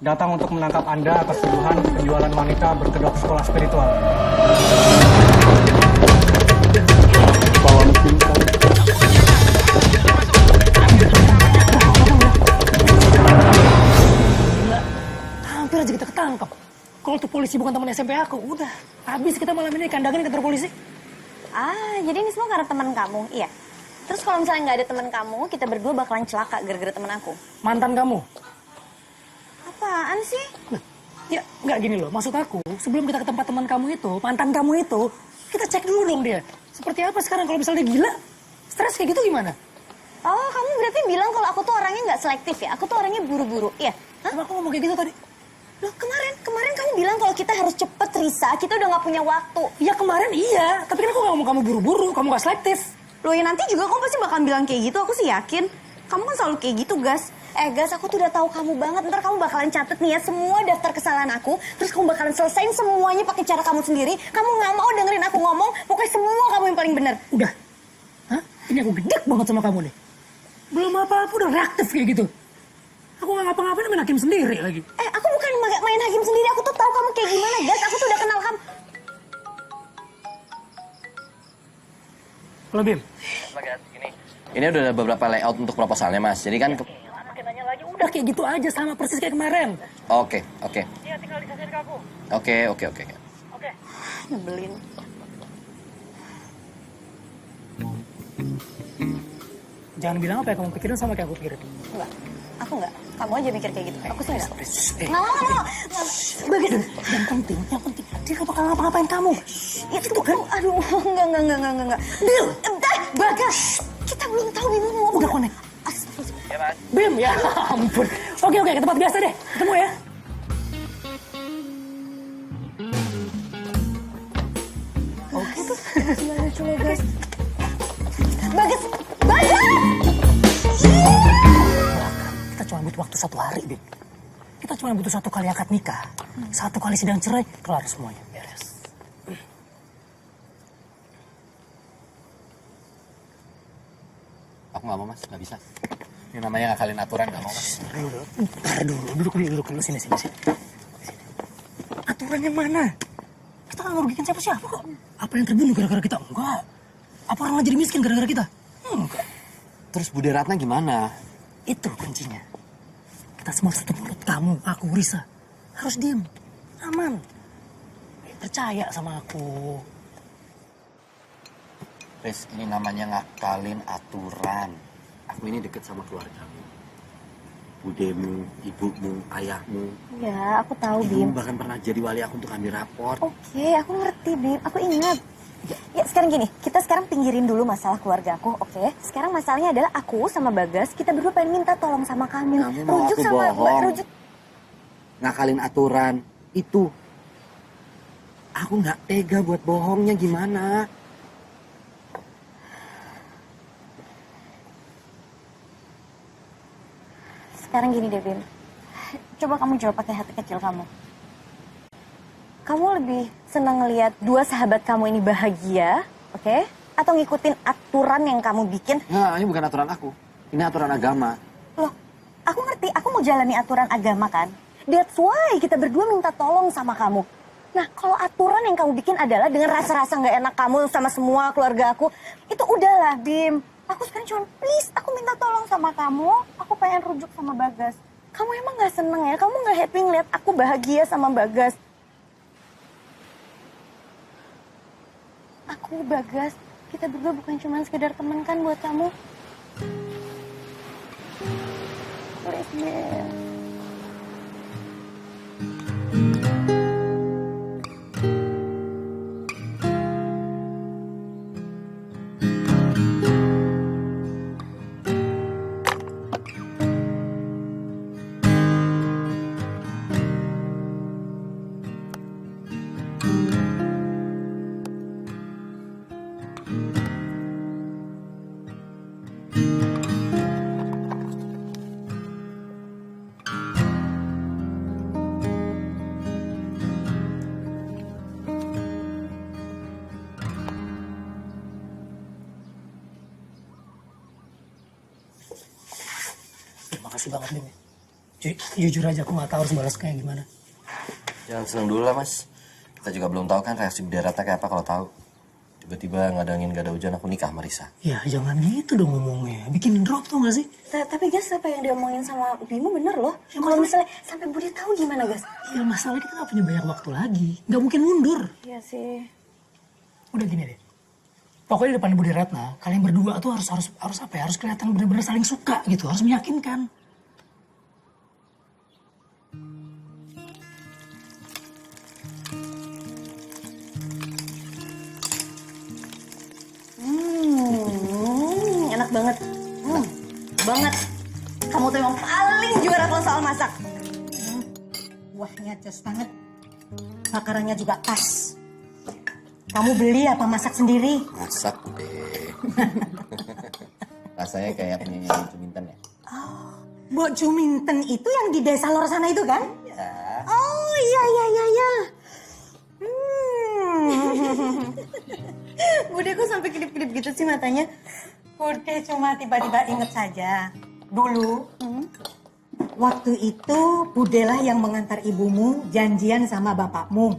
datang untuk menangkap Anda atas tuduhan penjualan wanita berkedok sekolah spiritual. Salam cinta. Hampir aja kita ketangkap. Kalau tuh polisi bukan teman SMP aku, udah habis kita malam ini kandangin kantor polisi. Jadi ini semua karena teman kamu, iya. Terus kalau misalnya nggak ada teman kamu, kita berdua bakalan celaka gara-gara teman aku. Mantan kamu? Apaan sih? Ya, nggak gini loh. Maksud aku, sebelum kita ke tempat teman kamu itu, mantan kamu itu, kita cek dulu dong dia. Seperti apa sekarang kalau misalnya dia gila? Stres kayak gitu gimana? Oh, kamu berarti bilang kalau aku tuh orangnya nggak selektif ya? Aku tuh orangnya buru-buru, iya? Hah? Aku ngomong kayak gitu tadi. Loh, kemarin kamu bilang kalau kita harus cepet, Risa. Kita udah nggak punya waktu. Iya, kemarin iya. Tapi kan aku nggak ngomong kamu buru-buru, kamu nggak selektif. Loh, ya nanti juga kamu pasti bakal bilang kayak gitu. Aku sih yakin. Kamu kan selalu kayak gitu, Gas. Gas, aku tuh udah tahu kamu banget. Ntar kamu bakalan catet nih ya semua daftar kesalahan aku. Terus kamu bakalan selesain semuanya pakai cara kamu sendiri. Kamu nggak mau dengerin aku ngomong. Pokoknya semua kamu yang paling benar. Udah. Hah? Ini aku gedek banget sama kamu nih. Belum apa-apa udah reaktif kayak gitu. Aku nggak ngapa-ngapain main hakim sendiri lagi. Aku bukan main hakim sendiri. Aku tuh tahu kamu kayak gimana, Gas. Aku tuh udah kenal kamu. Halo, Bim. Ini udah ada beberapa layout untuk proposalnya, Mas. Jadi kan... Makin nanya lagi, udah kayak gitu aja sama persis kayak kemarin. Oke. Iya, tinggal dikasihin ke aku. Oke. Nyebelin. Jangan bilang apa yang kamu pikirin sama kayak aku pikirin. Enggak. Aku enggak. Kamu aja mikir kayak gitu. Aku sih enggak. Nggak mau. Bagus. Yang penting. Dia gak bakal ngapa-ngapain kamu. Itu kan. Aduh, enggak. Bil. Bagas. Kita belum tahu Bim mau Udah konek. Ya, Mas. Bim, ya ampun. Oke, ke tempat biasa deh. Ketemu ya. Oke tuh. Lucu guys. Bagas. Kita cuma butuh waktu 1 hari, Bim. Kita cuma butuh 1 kali akad nikah. 1 kali sidang cerai, kelar semuanya. Beres. Aku nggak mau, Mas. Nggak bisa. Ini namanya ngakalin aturan, nggak mau, Mas. Ntar dulu. Duduk dulu. Sini. Aturan yang mana? Kita nggak ngerugikan siapa-siapa kok. Apa yang terbunuh gara-gara kita? Enggak. Apa orang jadi miskin gara-gara kita? Enggak. Terus Bude Ratna gimana? Itu kuncinya. Kita semua harus tutup mulut. Kamu, aku, Risa. Harus diem. Aman. Percaya sama aku. Riz, ini namanya ngakalin aturan. Aku ini deket sama keluargamu. Budemu, ibumu, ayahmu. Ya, aku tahu, Bim. Ibu bahkan pernah jadi wali aku untuk ambil rapor. Oke, aku ngerti, Bim. Aku ingat. Ya, sekarang gini. Kita sekarang pinggirin dulu masalah keluarga aku, oke? Sekarang masalahnya adalah aku sama Bagas, kita berdua pengen minta tolong sama kamu. Kamu mau aku bohong. Ngakalin aturan. Itu. Aku nggak tega buat bohongnya gimana. Sekarang gini deh, Bim. Coba kamu jawab pakai hati kecil kamu. Kamu lebih senang ngelihat 2 sahabat kamu ini bahagia, oke? Atau ngikutin aturan yang kamu bikin? Nah, ini bukan aturan aku. Ini aturan agama. Loh, aku ngerti. Aku mau jalani aturan agama kan? That's why kita berdua minta tolong sama kamu. Nah, kalau aturan yang kamu bikin adalah dengan rasa-rasa nggak enak kamu sama semua keluarga aku, itu udahlah, Bim. Aku sekarang cuma please, aku minta tolong sama kamu. Aku pengen rujuk sama Bagas. Kamu emang gak seneng ya? Kamu gak happy ngeliat aku bahagia sama Bagas? Aku, Bagas, kita berdua bukan cuma sekedar teman kan buat kamu? Please, man. Makasih banget, Bim. Jujur aja aku nggak tahu harus balas kayak gimana. Jangan seneng dulu lah, Mas. Kita juga belum tahu kan reaksi Budi Ratna kayak apa kalau tahu. Tiba-tiba nggak ada angin, nggak ada hujan, aku nikah sama Risa. Ya, jangan gitu dong ngomongnya. Bikin drop tuh nggak sih? Tapi Gas, apa yang diomongin sama Bimo bener loh. Ya, kalau misalnya sampai Budi tahu gimana, Gas? Ya, masalah kita nggak punya banyak waktu lagi. Nggak mungkin mundur. Iya sih. Udah gini deh. Pokoknya di depan Budi Ratna, kalian berdua tuh harus apa ya? Harus kelihatan bener-bener saling suka gitu. Harus meyakinkan. Enak banget. Banget. Kamu tuh yang paling juara kalau soal masak. Kuahnya jos banget. Bakarannya juga pas. Kamu beli apa masak sendiri? Masak deh. Rasanya kayak punya Juminten ya. Mbok Juminten itu yang di desa luar sana itu kan? Ya. Oh iya. Bude kok sampai kedip-kedip gitu sih matanya? Bude cuma tiba-tiba inget saja. Dulu, waktu itu Budelah yang mengantar ibumu janjian sama bapakmu.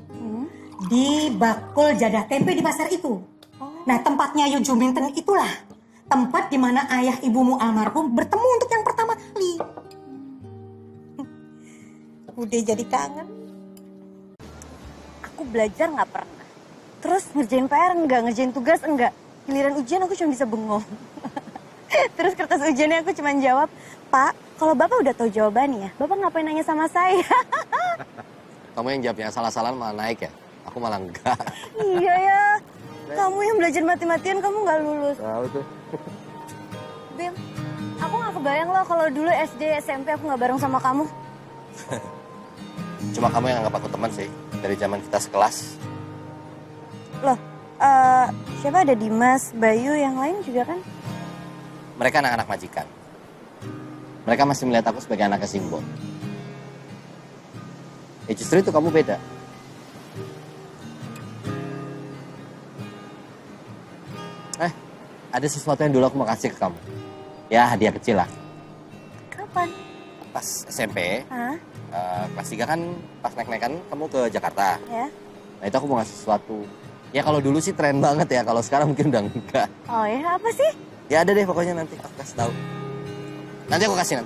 Di bakul jadah tempe di pasar itu. Nah, tempatnya Yu Juminten itulah tempat di mana ayah ibumu almarhum bertemu untuk yang pertama kali. Bude jadi kangen. Aku belajar nggak pernah. Terus ngerjain PR enggak, ngerjain tugas enggak. Giliran ujian aku cuma bisa bengong. Terus kertas ujiannya aku cuma jawab, Pak, kalau Bapak udah tahu jawabannya, Bapak ngapain nanya sama saya? Kamu yang jawabnya salah-salah malah naik ya? Aku malah enggak. Iya ya, kamu yang belajar mati-matian kamu nggak lulus. Tahu tuh. Bim, aku nggak kebayang loh kalau dulu SD, SMP aku nggak bareng sama kamu. Cuma kamu yang anggap aku teman sih, dari zaman kita sekelas. Loh, siapa ada Dimas, Bayu, yang lain juga kan? Mereka anak-anak majikan. Mereka masih melihat aku sebagai anaknya Simbol. Ya justru itu kamu beda. Ada sesuatu yang dulu aku mau kasih ke kamu. Ya, hadiah kecil lah. Kapan? Pas SMP, Hah? kelas 3 kan pas naik-naikan kamu ke Jakarta. Ya. Nah itu aku mau ngasih sesuatu. Ya kalau dulu sih tren banget ya, kalau sekarang mungkin udah enggak. Oh ya, apa sih? Ya ada deh pokoknya nanti aku kasih tahu. Nanti aku kasih.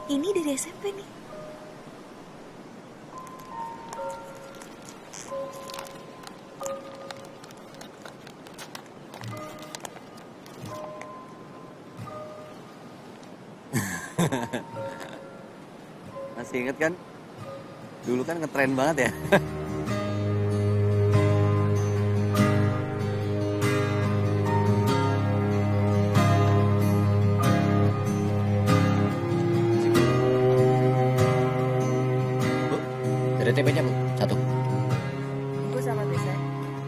Ini dari SMP nih. Masih inget kan? Dulu kan ngetren banget ya. Bu, ada tempenya Bu, satu. Bu sama Bese.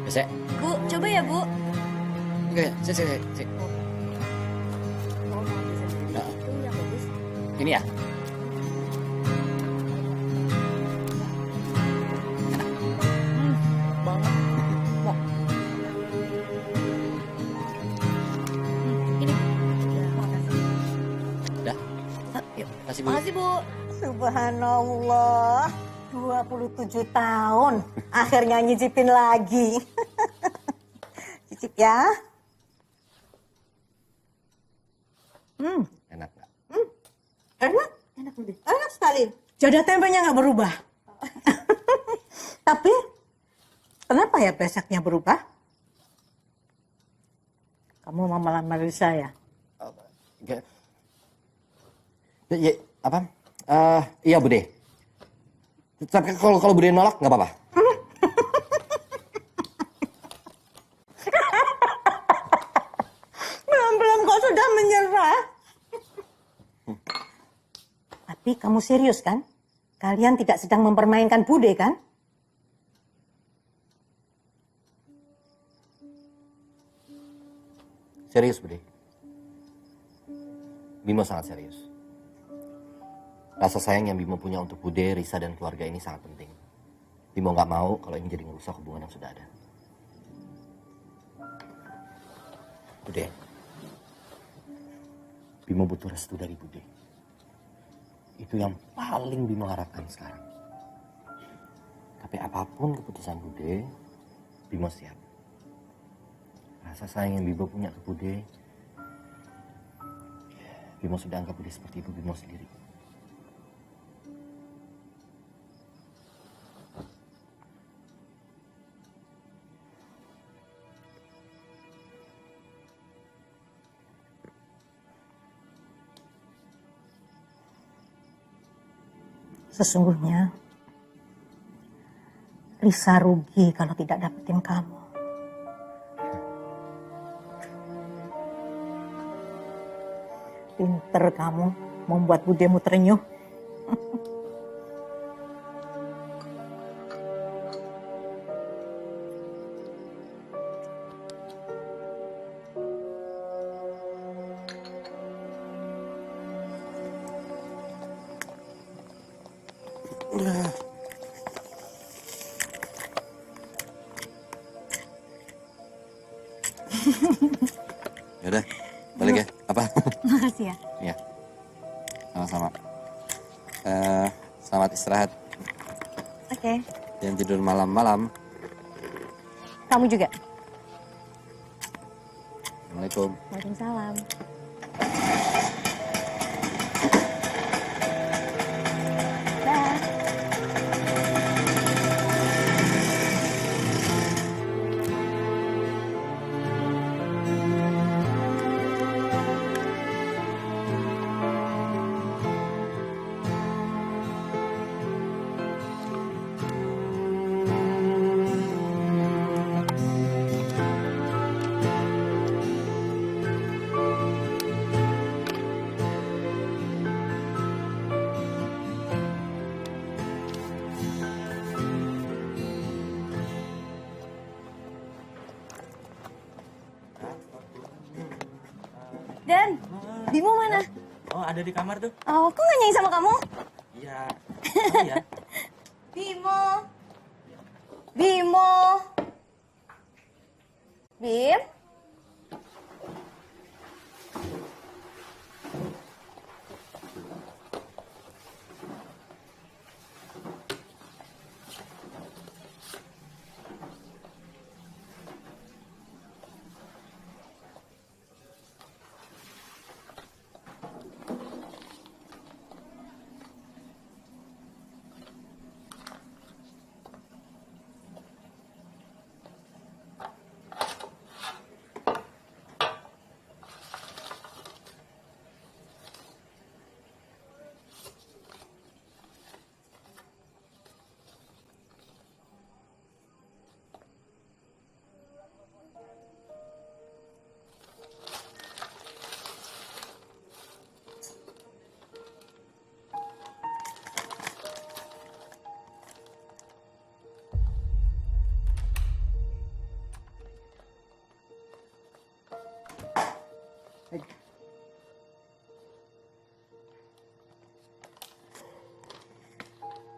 Bese? Bu, coba ya Bu. Oke, sini. Oh, mau Bese sendiri. Nah. Itu yang bagus. Ini ya? Banget. Mau. Ini. Ya, makasih. Udah? Yuk. Makasih, Bu. Makasih, Bu. Subhanallah, 27 tahun akhirnya nyicipin lagi. Cicip ya. Enak nggak? Enak? Enak, Bu. Enak sekali. Jadah tempenya nggak berubah. Tapi, kenapa ya besaknya berubah? Kamu mau melamar saya? Ya, apa? Iya, Bude. Tapi kalau Bude nolak, nggak apa-apa. Belum kok sudah menyerah. Tapi kamu serius kan? Kalian tidak sedang mempermainkan Bude kan? Serius, Bude. Bimo sangat serius. Rasa sayang yang Bimo punya untuk Bude, Risa, dan keluarga ini sangat penting. Bimo nggak mau kalau ini jadi merusak hubungan yang sudah ada. Bude, Bimo butuh restu dari Bude. Itu yang paling Bimo harapkan sekarang. Tapi apapun keputusan Bude, Bimo siap. Rasa sayang yang Bimo punya ke Bude, Bimo sudah anggap Bude seperti ibu Bimo sendiri. Sesungguhnya, Risa rugi kalau tidak dapetin kamu. Pinter kamu membuat budemu terenyuh. Yaudah, balik ya. Apa? Makasih ya. Iya. Sama-sama. Selamat istirahat. Oke. Jangan tidur malam-malam. Kamu juga. Assalamualaikum. Waalaikumsalam. Dah. Dan, Bimo mana? Oh, ada di kamar tuh. Oh, kok nggak nyanyi sama kamu? Iya. Oh, iya. Bimo. Bimo. Bim.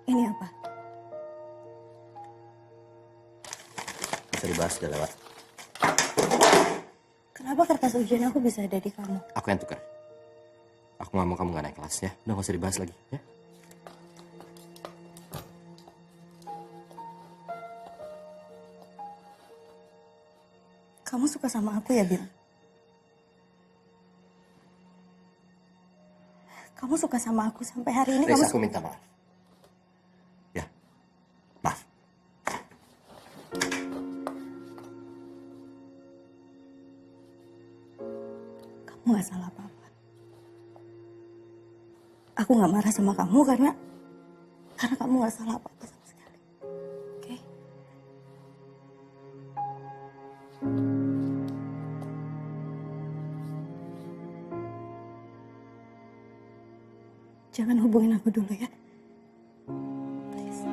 Ini apa? Bisa dibahas udah lewat. Kenapa kertas ujian aku bisa ada di kamu? Aku yang tukar. Aku Aku nggak mau kamu nggak naik kelas ya. Udah nggak usah dibahas lagi ya. Kamu suka sama aku ya, Bil? Kamu suka sama aku sampai hari ini. Riz, kamu aku minta maaf. Ya, maaf. Kamu gak salah apa-apa. Aku gak marah sama kamu karena kamu gak salah apa-apa sama sekali. Oke? Jangan hubungin aku dulu ya. Please.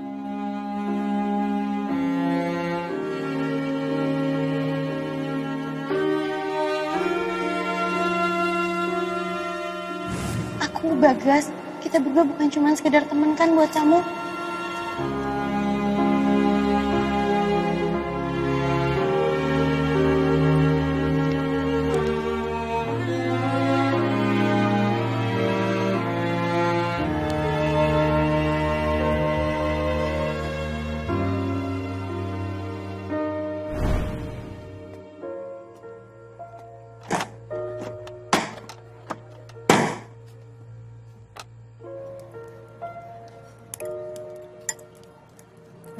Aku, Bagas, kita berdua bukan cuma sekedar teman kan buat kamu.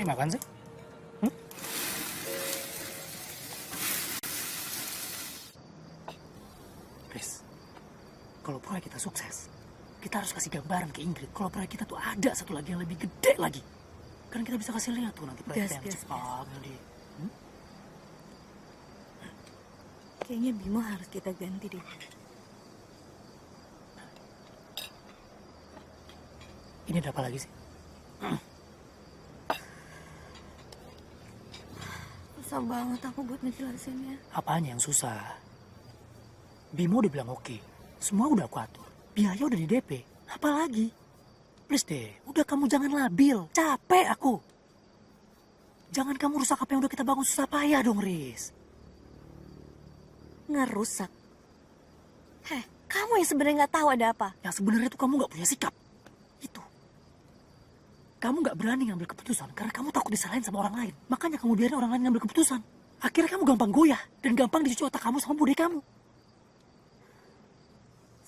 Ini makan sih? Riz, kalau proyek kita sukses, kita harus kasih gambaran ke Ingrid kalau proyek kita tuh ada satu lagi yang lebih gede lagi. Kan kita bisa kasih lihat tuh nanti proyek kita yang cepat nanti. Kayaknya Bimo harus kita ganti deh. Ini ada apa lagi sih? Susah banget aku buat ngejelasinnya. Apanya yang susah? Bimo udah bilang oke. Semua udah aku atur. Biaya udah di DP. Apa lagi? Please deh, udah kamu jangan labil. Capek aku. Jangan kamu rusak apa yang udah kita bangun susah payah dong, Riz. Ngerusak? Heh, kamu yang sebenarnya nggak tahu ada apa. Yang sebenarnya tuh kamu nggak punya sikap. Itu. Kamu nggak berani ngambil keputusan karena kamu takut disalahin sama orang lain. Makanya kamu biarin orang lain ngambil keputusan. Akhirnya kamu gampang goyah dan gampang dicuci otak kamu sama bude kamu.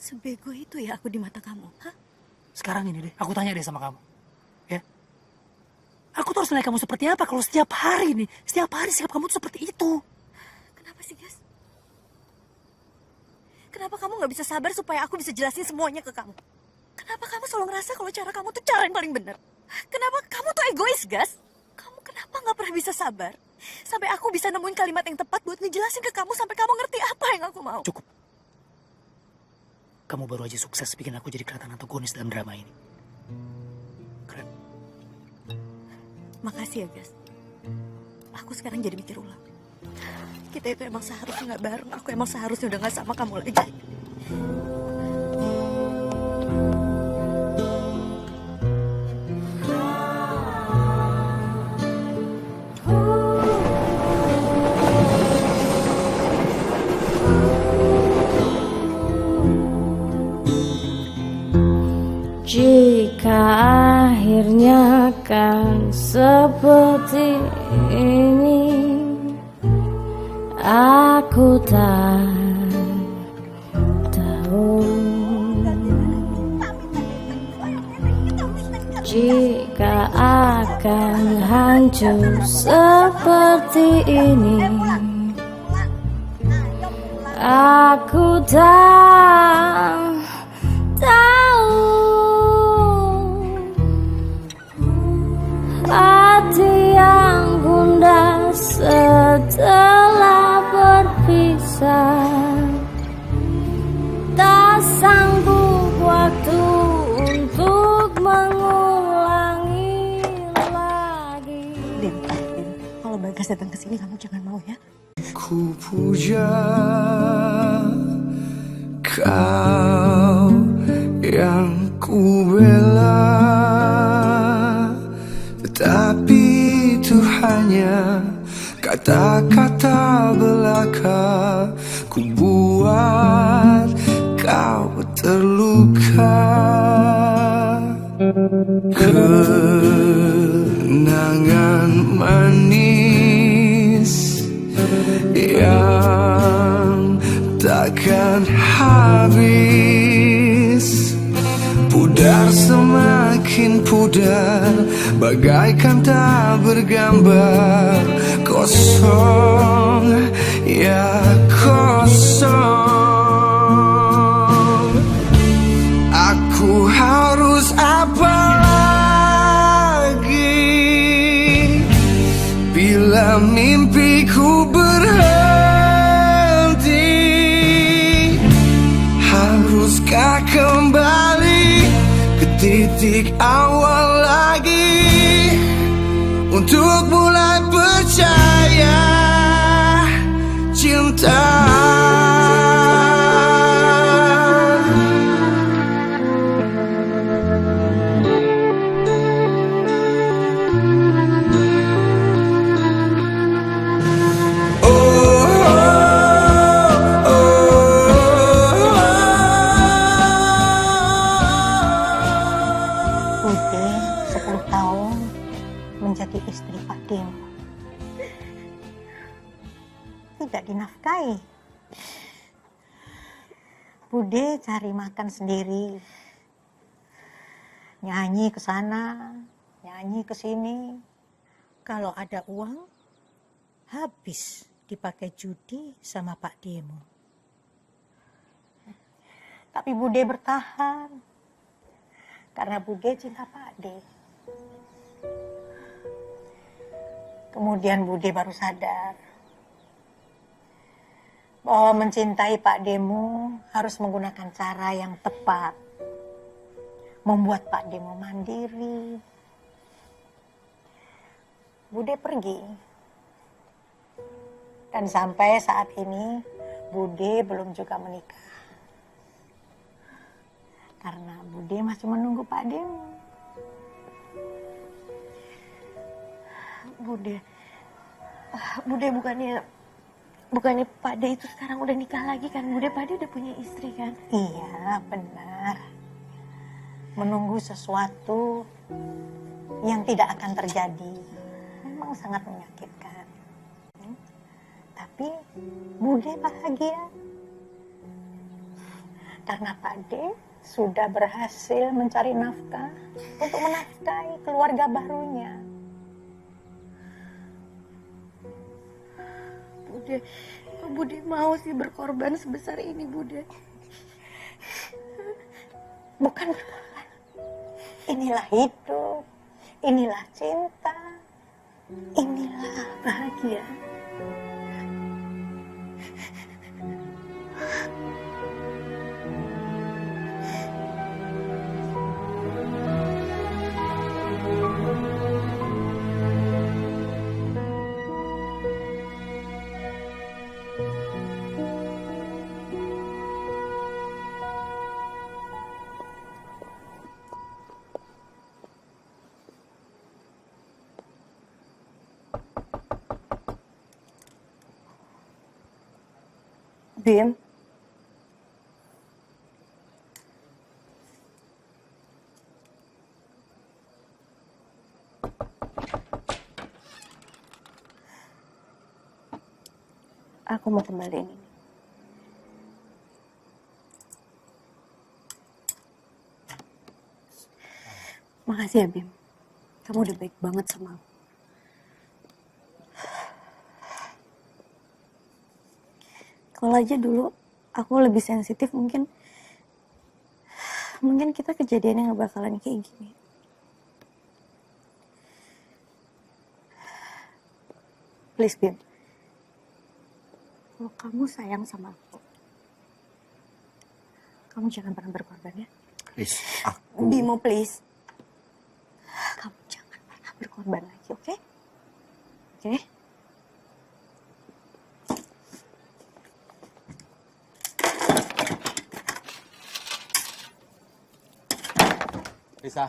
Sebego itu ya aku di mata kamu, hah? Sekarang ini deh, aku tanya deh sama kamu. Ya? Aku tuh harus nilai kamu seperti apa kalau setiap hari sikap kamu tuh seperti itu. Kenapa sih, Gas? Kenapa kamu nggak bisa sabar supaya aku bisa jelasin semuanya ke kamu? Kenapa kamu selalu ngerasa kalau cara kamu tuh cara yang paling benar? Kenapa kamu tuh egois, Gas? Kamu kenapa nggak pernah bisa sabar? Sampai aku bisa nemuin kalimat yang tepat buat ngejelasin ke kamu sampai kamu ngerti apa yang aku mau. Cukup. Kamu baru aja sukses bikin aku jadi kelihatan antagonis dalam drama ini. Keren. Makasih ya, Gas. Aku sekarang jadi mikir ulang. Kita itu emang seharusnya nggak bareng. Aku emang seharusnya udah nggak sama kamu lagi. Jika akhirnya kan seperti ini, aku tak tahu. Jika akan hancur seperti ini, aku tak tahu. Hati yang gundah setelah berpisah, tak sanggup waktu untuk mengulangi lagi. Din, kalau Bagas datang ke sini kamu jangan mau ya. Ku puja kau yang ku bela, tetapi itu hanya kata-kata belaka. Ku buat kau terluka. luka, kenangan manis yang takkan habis. Pudar semakin pudar, bagaikan tak bergambar. Kosong, ya kosong. Aku harus apa lagi bila mimpiku berhenti? Haruskah kembali ke titik awal lagi untuk mulai percaya cinta? Bude 10 tahun menjadi istri Pak Dim. Tidak dinafkahi. Bude cari makan sendiri. Nyanyi ke sana, nyanyi ke sini. Kalau ada uang, habis dipakai judi sama Pak Demo. Tapi Bude bertahan. Karena Bude cinta Pak D. Kemudian Bude baru sadar bahwa mencintai Pak Demo harus menggunakan cara yang tepat. Membuat Pak Demo mandiri. Bude pergi. Dan sampai saat ini Bude belum juga menikah. Karena Bude masih menunggu Pak Demo. Bude bukannya Pak De itu sekarang udah nikah lagi kan? Bude, Pak De udah punya istri kan? Iya, benar. Menunggu sesuatu yang tidak akan terjadi memang sangat menyakitkan. Tapi Bude bahagia. Karena Pak De sudah berhasil mencari nafkah untuk menafkahi keluarga barunya. Bude, kok Bude mau sih berkorban sebesar ini, Bude? Bukan berkorban. Inilah hidup, inilah cinta, inilah bahagia. Bim, aku mau kembaliin ini. Makasih ya, Bim. Kamu udah baik banget sama aku. Kalau aja dulu aku lebih sensitif, mungkin kita kejadiannya nggak bakalan kayak gini. Please, Bim. Kalau kamu sayang sama aku, kamu jangan pernah berkorban ya. Please, Bimo, please. Kamu jangan pernah berkorban lagi, oke? Oke? Risa.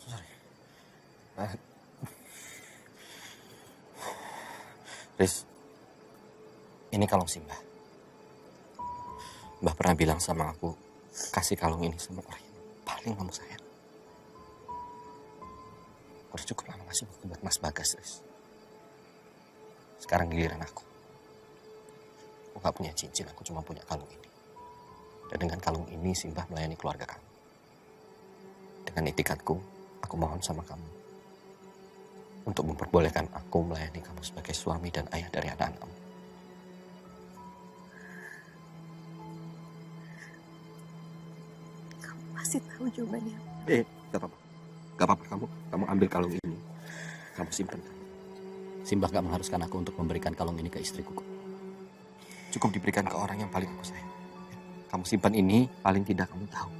Sorry. Riz, ini kalung Simba. Mbah pernah bilang sama aku, kasih kalung ini sama orang yang paling kamu sayang. Udah cukup lama ngasih waktu buat Mas Bagas, Riz. Sekarang giliran aku. Aku gak punya cincin, aku cuma punya kalung ini. Dan dengan kalung ini, Simbah melayani keluarga kamu. Dengan itikadku, aku mohon sama kamu untuk memperbolehkan aku melayani kamu sebagai suami dan ayah dari anak-anak kamu. Kamu pasti tahu jawabannya. Gak apa-apa. Gak apa-apa, kamu ambil kalung ini. Kamu simpan. Simbah gak mengharuskan aku untuk memberikan kalung ini ke istriku. Cukup diberikan ke orang yang paling aku sayang. Kamu simpan ini, paling tidak kamu tahu.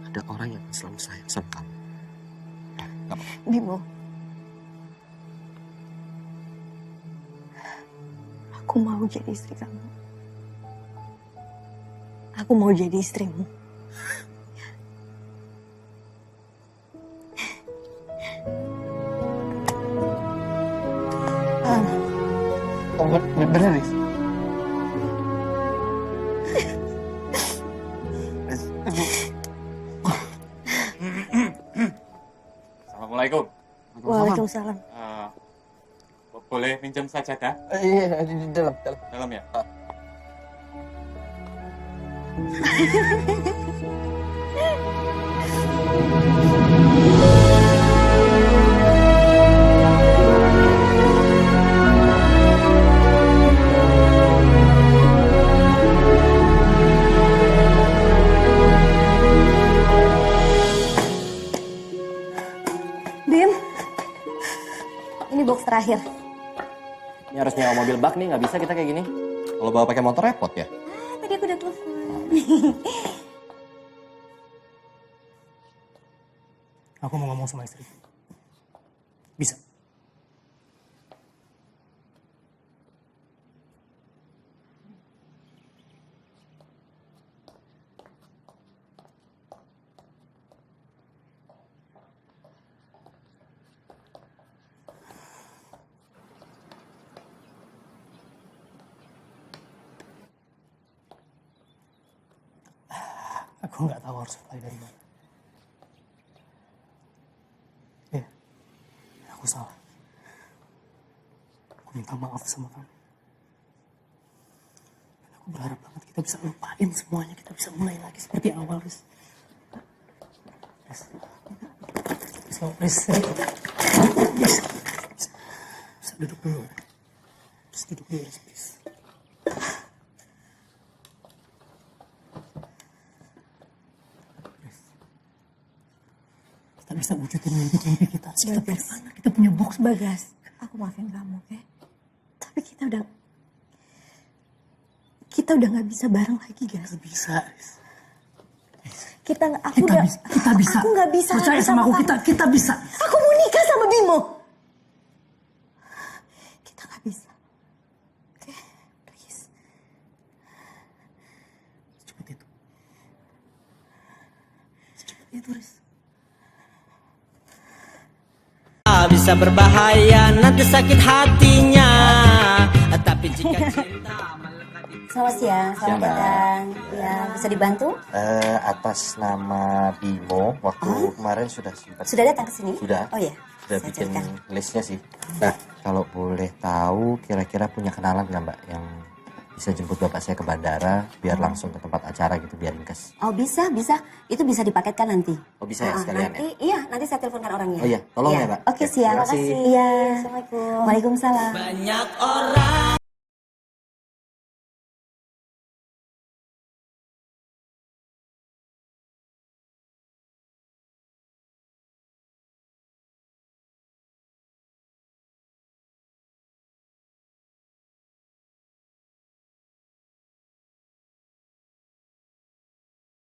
Ada orang yang selalu sayang sama kamu. Gak apa-apa. Bimo. Aku mau jadi istri kamu. Aku mau jadi istrimu. Bener, Riz? Assalamualaikum. Waalaikumsalam. Boleh pinjam sajadah? Iya, di dalam. Dalam ya? Bim, ini box terakhir. Ini harus nyewa mobil bak nih, nggak bisa kita kayak gini. Kalau bawa pakai motor repot ya. Tadi aku udah telepon. Aku mau ngomong sama istri. Bisa? Aku nggak tahu harus mulai dari mana. Aku salah. Aku minta maaf sama kamu. Dan aku berharap banget kita bisa lupain semuanya. Kita bisa mulai lagi seperti awal, Riz. Bisa duduk dulu. Terus duduk dulu, Riz. Kita bisa wujudin mimpi kita. Kita punya anak, kita punya box. Bagas, aku maafin kamu, oke? Tapi kita udah nggak bisa bareng lagi, guys. Gak bisa, Riz. Kita bisa. Aku nggak bisa. Percaya sama aku, kita bisa. Aku mau nikah sama Bimo. Kita nggak bisa. Oke, please. Secepat itu, Riz. Bisa berbahaya, nanti sakit hatinya. Tapi jika cinta Selamat siang, selamat datang. Ya, bisa dibantu? Atas nama Bimo, waktu kemarin sudah sempat. Sudah datang ke sini? Sudah. Oh ya. Sudah bikin listnya sih. Nah, kalau boleh tahu, kira-kira punya kenalan nggak Mbak yang bisa jemput bapak saya ke bandara, biar langsung ke tempat acara gitu, biar ringkas. Oh bisa. Itu bisa dipaketkan nanti. Oh bisa ya sekalian nanti, ya? Iya, nanti saya teleponkan orangnya. Oh iya, tolong ya Mbak. Oke, siap. Terima kasih. Iya. Assalamualaikum. Waalaikumsalam. banyak orang.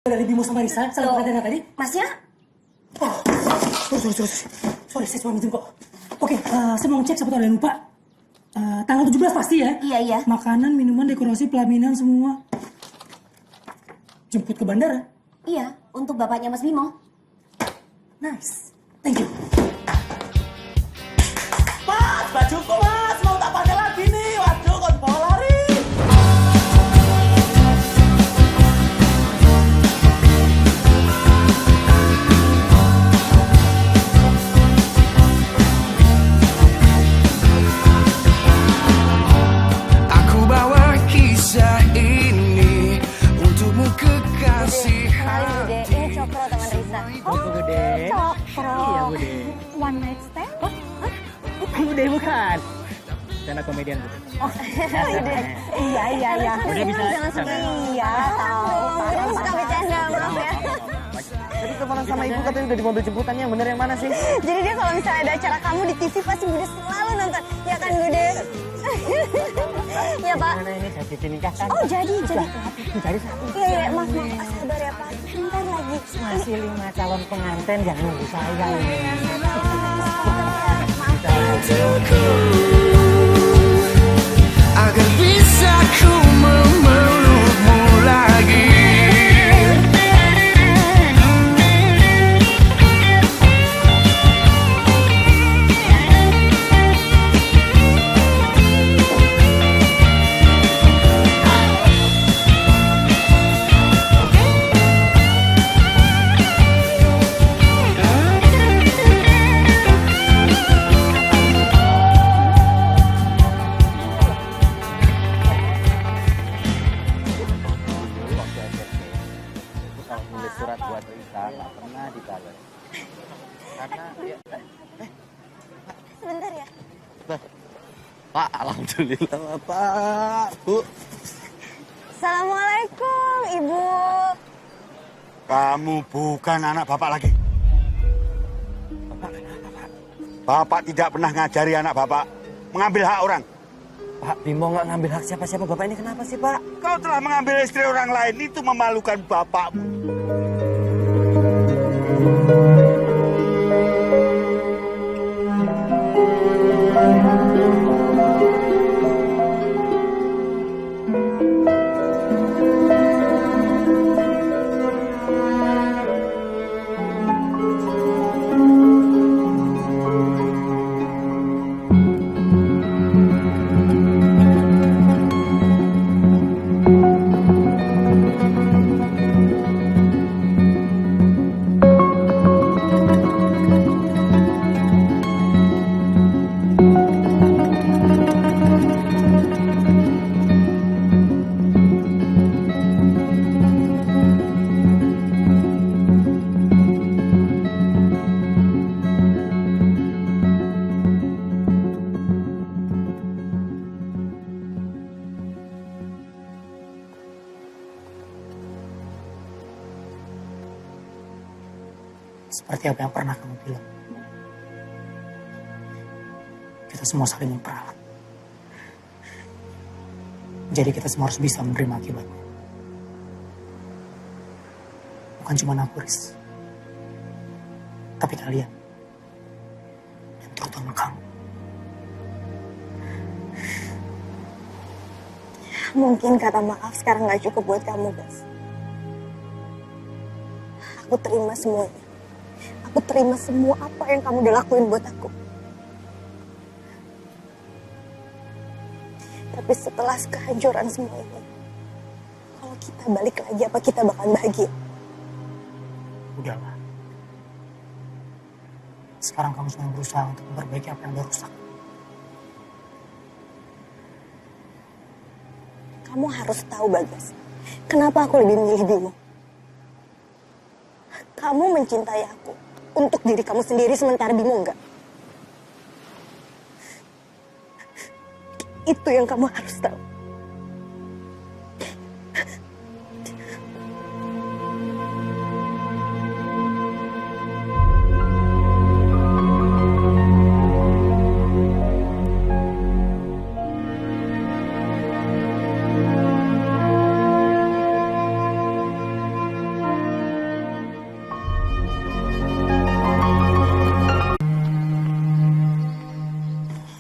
Dari Bimo sama Risa, salah pengantin tadi. Masnya? Sorry, saya cuma minjem kok. Oke, saya mau ngecek siapa tahu ada yang lupa. Tanggal 17 pasti ya? Iya. Makanan, minuman, dekorasi, pelaminan, semua. Jemput ke bandara? Iya, untuk bapaknya Mas Bimo. Nice, thank you. Mas, bajuku mas, mau tak pakai lagi nih. Waduh, kok dibawa lari. stand up comedian gitu. Oh, iya. Udah bisa. Iya, tahu. Udah suka bercanda, maaf ya. Tadi telepon sama ibu katanya udah di mobil jemputannya, yang bener yang mana sih? Jadi dia kalau misalnya ada acara kamu di TV pasti Bude selalu nonton. Ya kan Bude? Ya Pak. Mana ini jadi nikah kan? Oh jadi. Jadi satu. Iya, maaf, sabar ya Pak. Bentar lagi. Masih 5 calon pengantin yang nunggu saya ini. Agar bisa ku memelukmu lagi. Surat buat Risa nggak pernah dibalas karena Sebentar ya. Pak, alhamdulillah Pak, Bu. Assalamualaikum Ibu. Kamu bukan anak Bapak lagi. Bapak tidak pernah ngajari anak Bapak mengambil hak orang. Pak Bimo nggak ngambil hak siapa-siapa. Bapak ini kenapa sih Pak? Kau telah mengambil istri orang lain, itu memalukan bapakmu. Seperti apa yang pernah kamu bilang. Kita semua saling memperalat. Jadi kita semua harus bisa menerima akibatnya. Bukan cuma aku, Riz. Tapi kalian. Dan terutama kamu. Mungkin kata maaf sekarang gak cukup buat kamu, guys. Aku terima semuanya. Aku terima semua apa yang kamu udah lakuin buat aku. Tapi setelah kehancuran semua ini, kalau kita balik lagi, apa kita bakal bahagia? Udahlah. Sekarang kamu cuma berusaha untuk memperbaiki apa yang udah rusak. Kamu harus tahu, Bagas. Kenapa aku lebih memilih Bimo? Kamu mencintai aku untuk diri kamu sendiri, sementara Bimo enggak. Itu yang kamu harus tahu.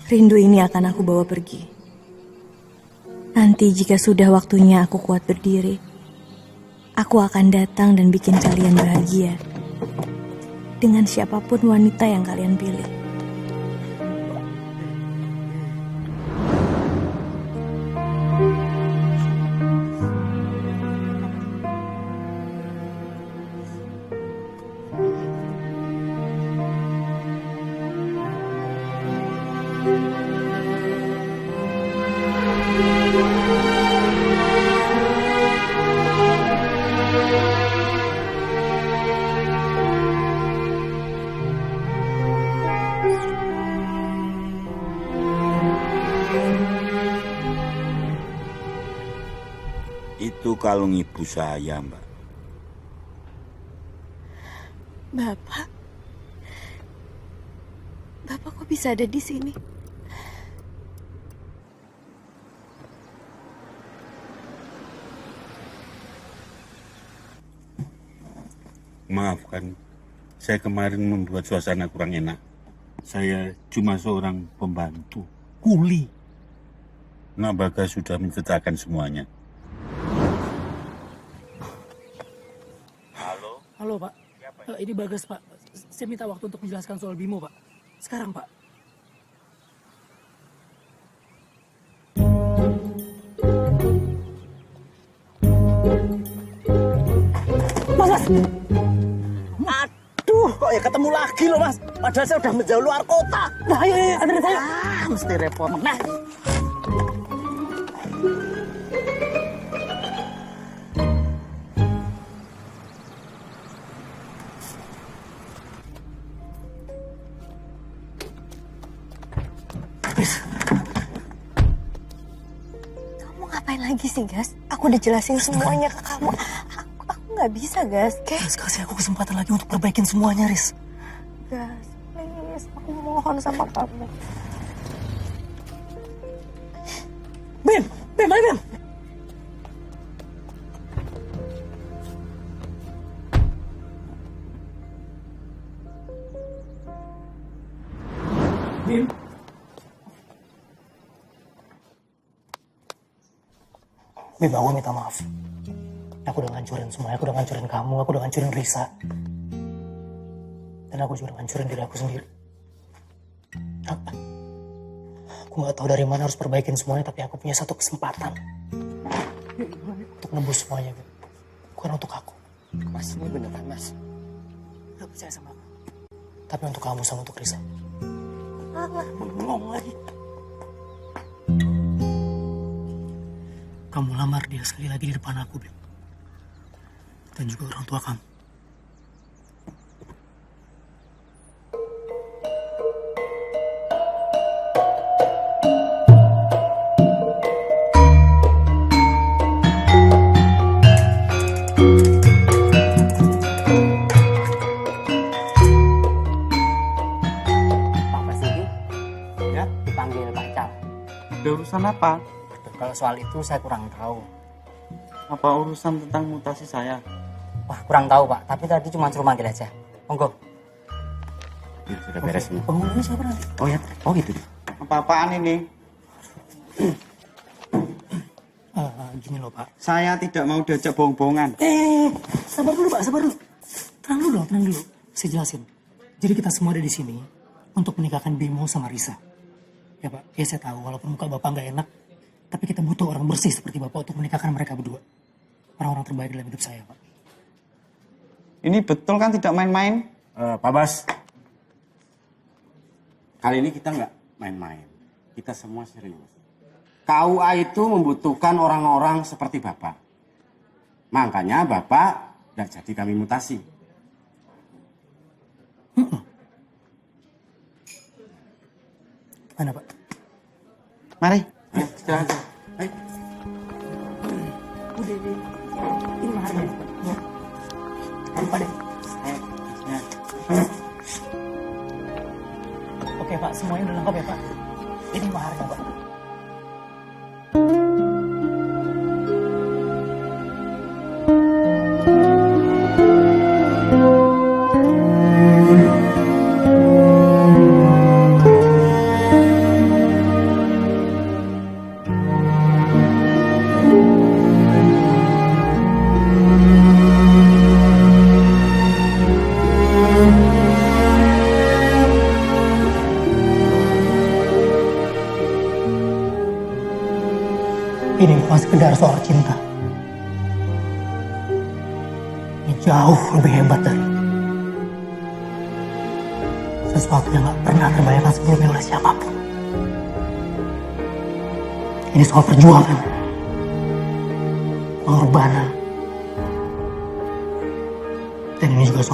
Rindu ini akan aku bawa pergi. Nanti jika sudah waktunya aku kuat berdiri, aku akan datang dan bikin kalian bahagia. Dengan siapapun wanita yang kalian pilih. Itu kalung ibu saya, Mbak. Bapak kok bisa ada di sini? Maafkan, saya kemarin membuat suasana kurang enak. Saya cuma seorang pembantu, kuli. Nak Bagas sudah menceritakan semuanya. Halo Pak, ini Bagas Pak. Saya minta waktu untuk menjelaskan soal Bimo Pak. Sekarang Pak. Mas! Aduh, kok ya ketemu lagi loh Mas. Padahal saya udah menjauh luar kota. Nah, ayo, anterin saya. Mesti repot. Nah. Kamu ngapain lagi sih, Gas? Aku udah jelasin semuanya ke kamu. Aku nggak bisa, Gas. Gas, kasih aku kesempatan lagi untuk perbaikin semuanya, Riz. Gas, please. Aku mohon sama kamu. Bim! Bim, ayo Bim! Bim? Bim, aku minta maaf. Aku udah ngancurin semuanya, aku udah ngancurin kamu, aku udah ngancurin Risa. Dan aku juga udah ngancurin diri aku sendiri. Aku gak tahu dari mana harus perbaikin semuanya, tapi aku punya satu kesempatan. Untuk nembus semuanya, Bim. Bukan untuk aku. Mas, ini beneran, Mas. Gak percaya sama aku. Tapi untuk kamu sama untuk Risa. Allah, bengong lagi. Kamu lamar dia sekali lagi di depan aku, Bim. Dan juga orang tua kamu. Pak Basuki, ya dipanggil Pak Cal. Ada urusan apa? Kalau soal itu saya kurang tahu. Apa urusan tentang mutasi saya? Wah, kurang tahu Pak, tapi tadi cuma suruh manggil aja. Monggo. Ya, sudah beres semua. Penghulunya siapa nanti? Oh ya, oh gitu. Apa-apaan ini? Gini loh Pak. Saya tidak mau diajak bohong-bohongan. Sabar dulu Pak, sabar dulu. Tenang dulu, tenang dulu. Saya jelasin. Jadi kita semua ada di sini untuk menikahkan Bimo sama Risa. Ya Pak, ya saya tahu walaupun muka Bapak nggak enak, tapi kita butuh orang bersih seperti Bapak untuk menikahkan mereka berdua. Orang-orang terbaik dalam hidup saya, Pak. Ini betul kan tidak main-main? Pak Bas, kali ini kita nggak main-main. Kita semua serius. KUA itu membutuhkan orang-orang seperti Bapak. Makanya Bapak nggak jadi kami mutasi. Mana Pak? Mari. Istirahat. Ayo. Udah deh. Ini maharnya. Ya. Lupa deh. Oke Pak, semuanya udah lengkap ya Pak. Ini maharnya Pak. Ini bukan sekedar soal cinta. Ini jauh lebih hebat dari sesuatu yang gak pernah terbayangkan sebelumnya oleh siapapun. Ini soal perjuangan, pengorbanan, dan ini juga soal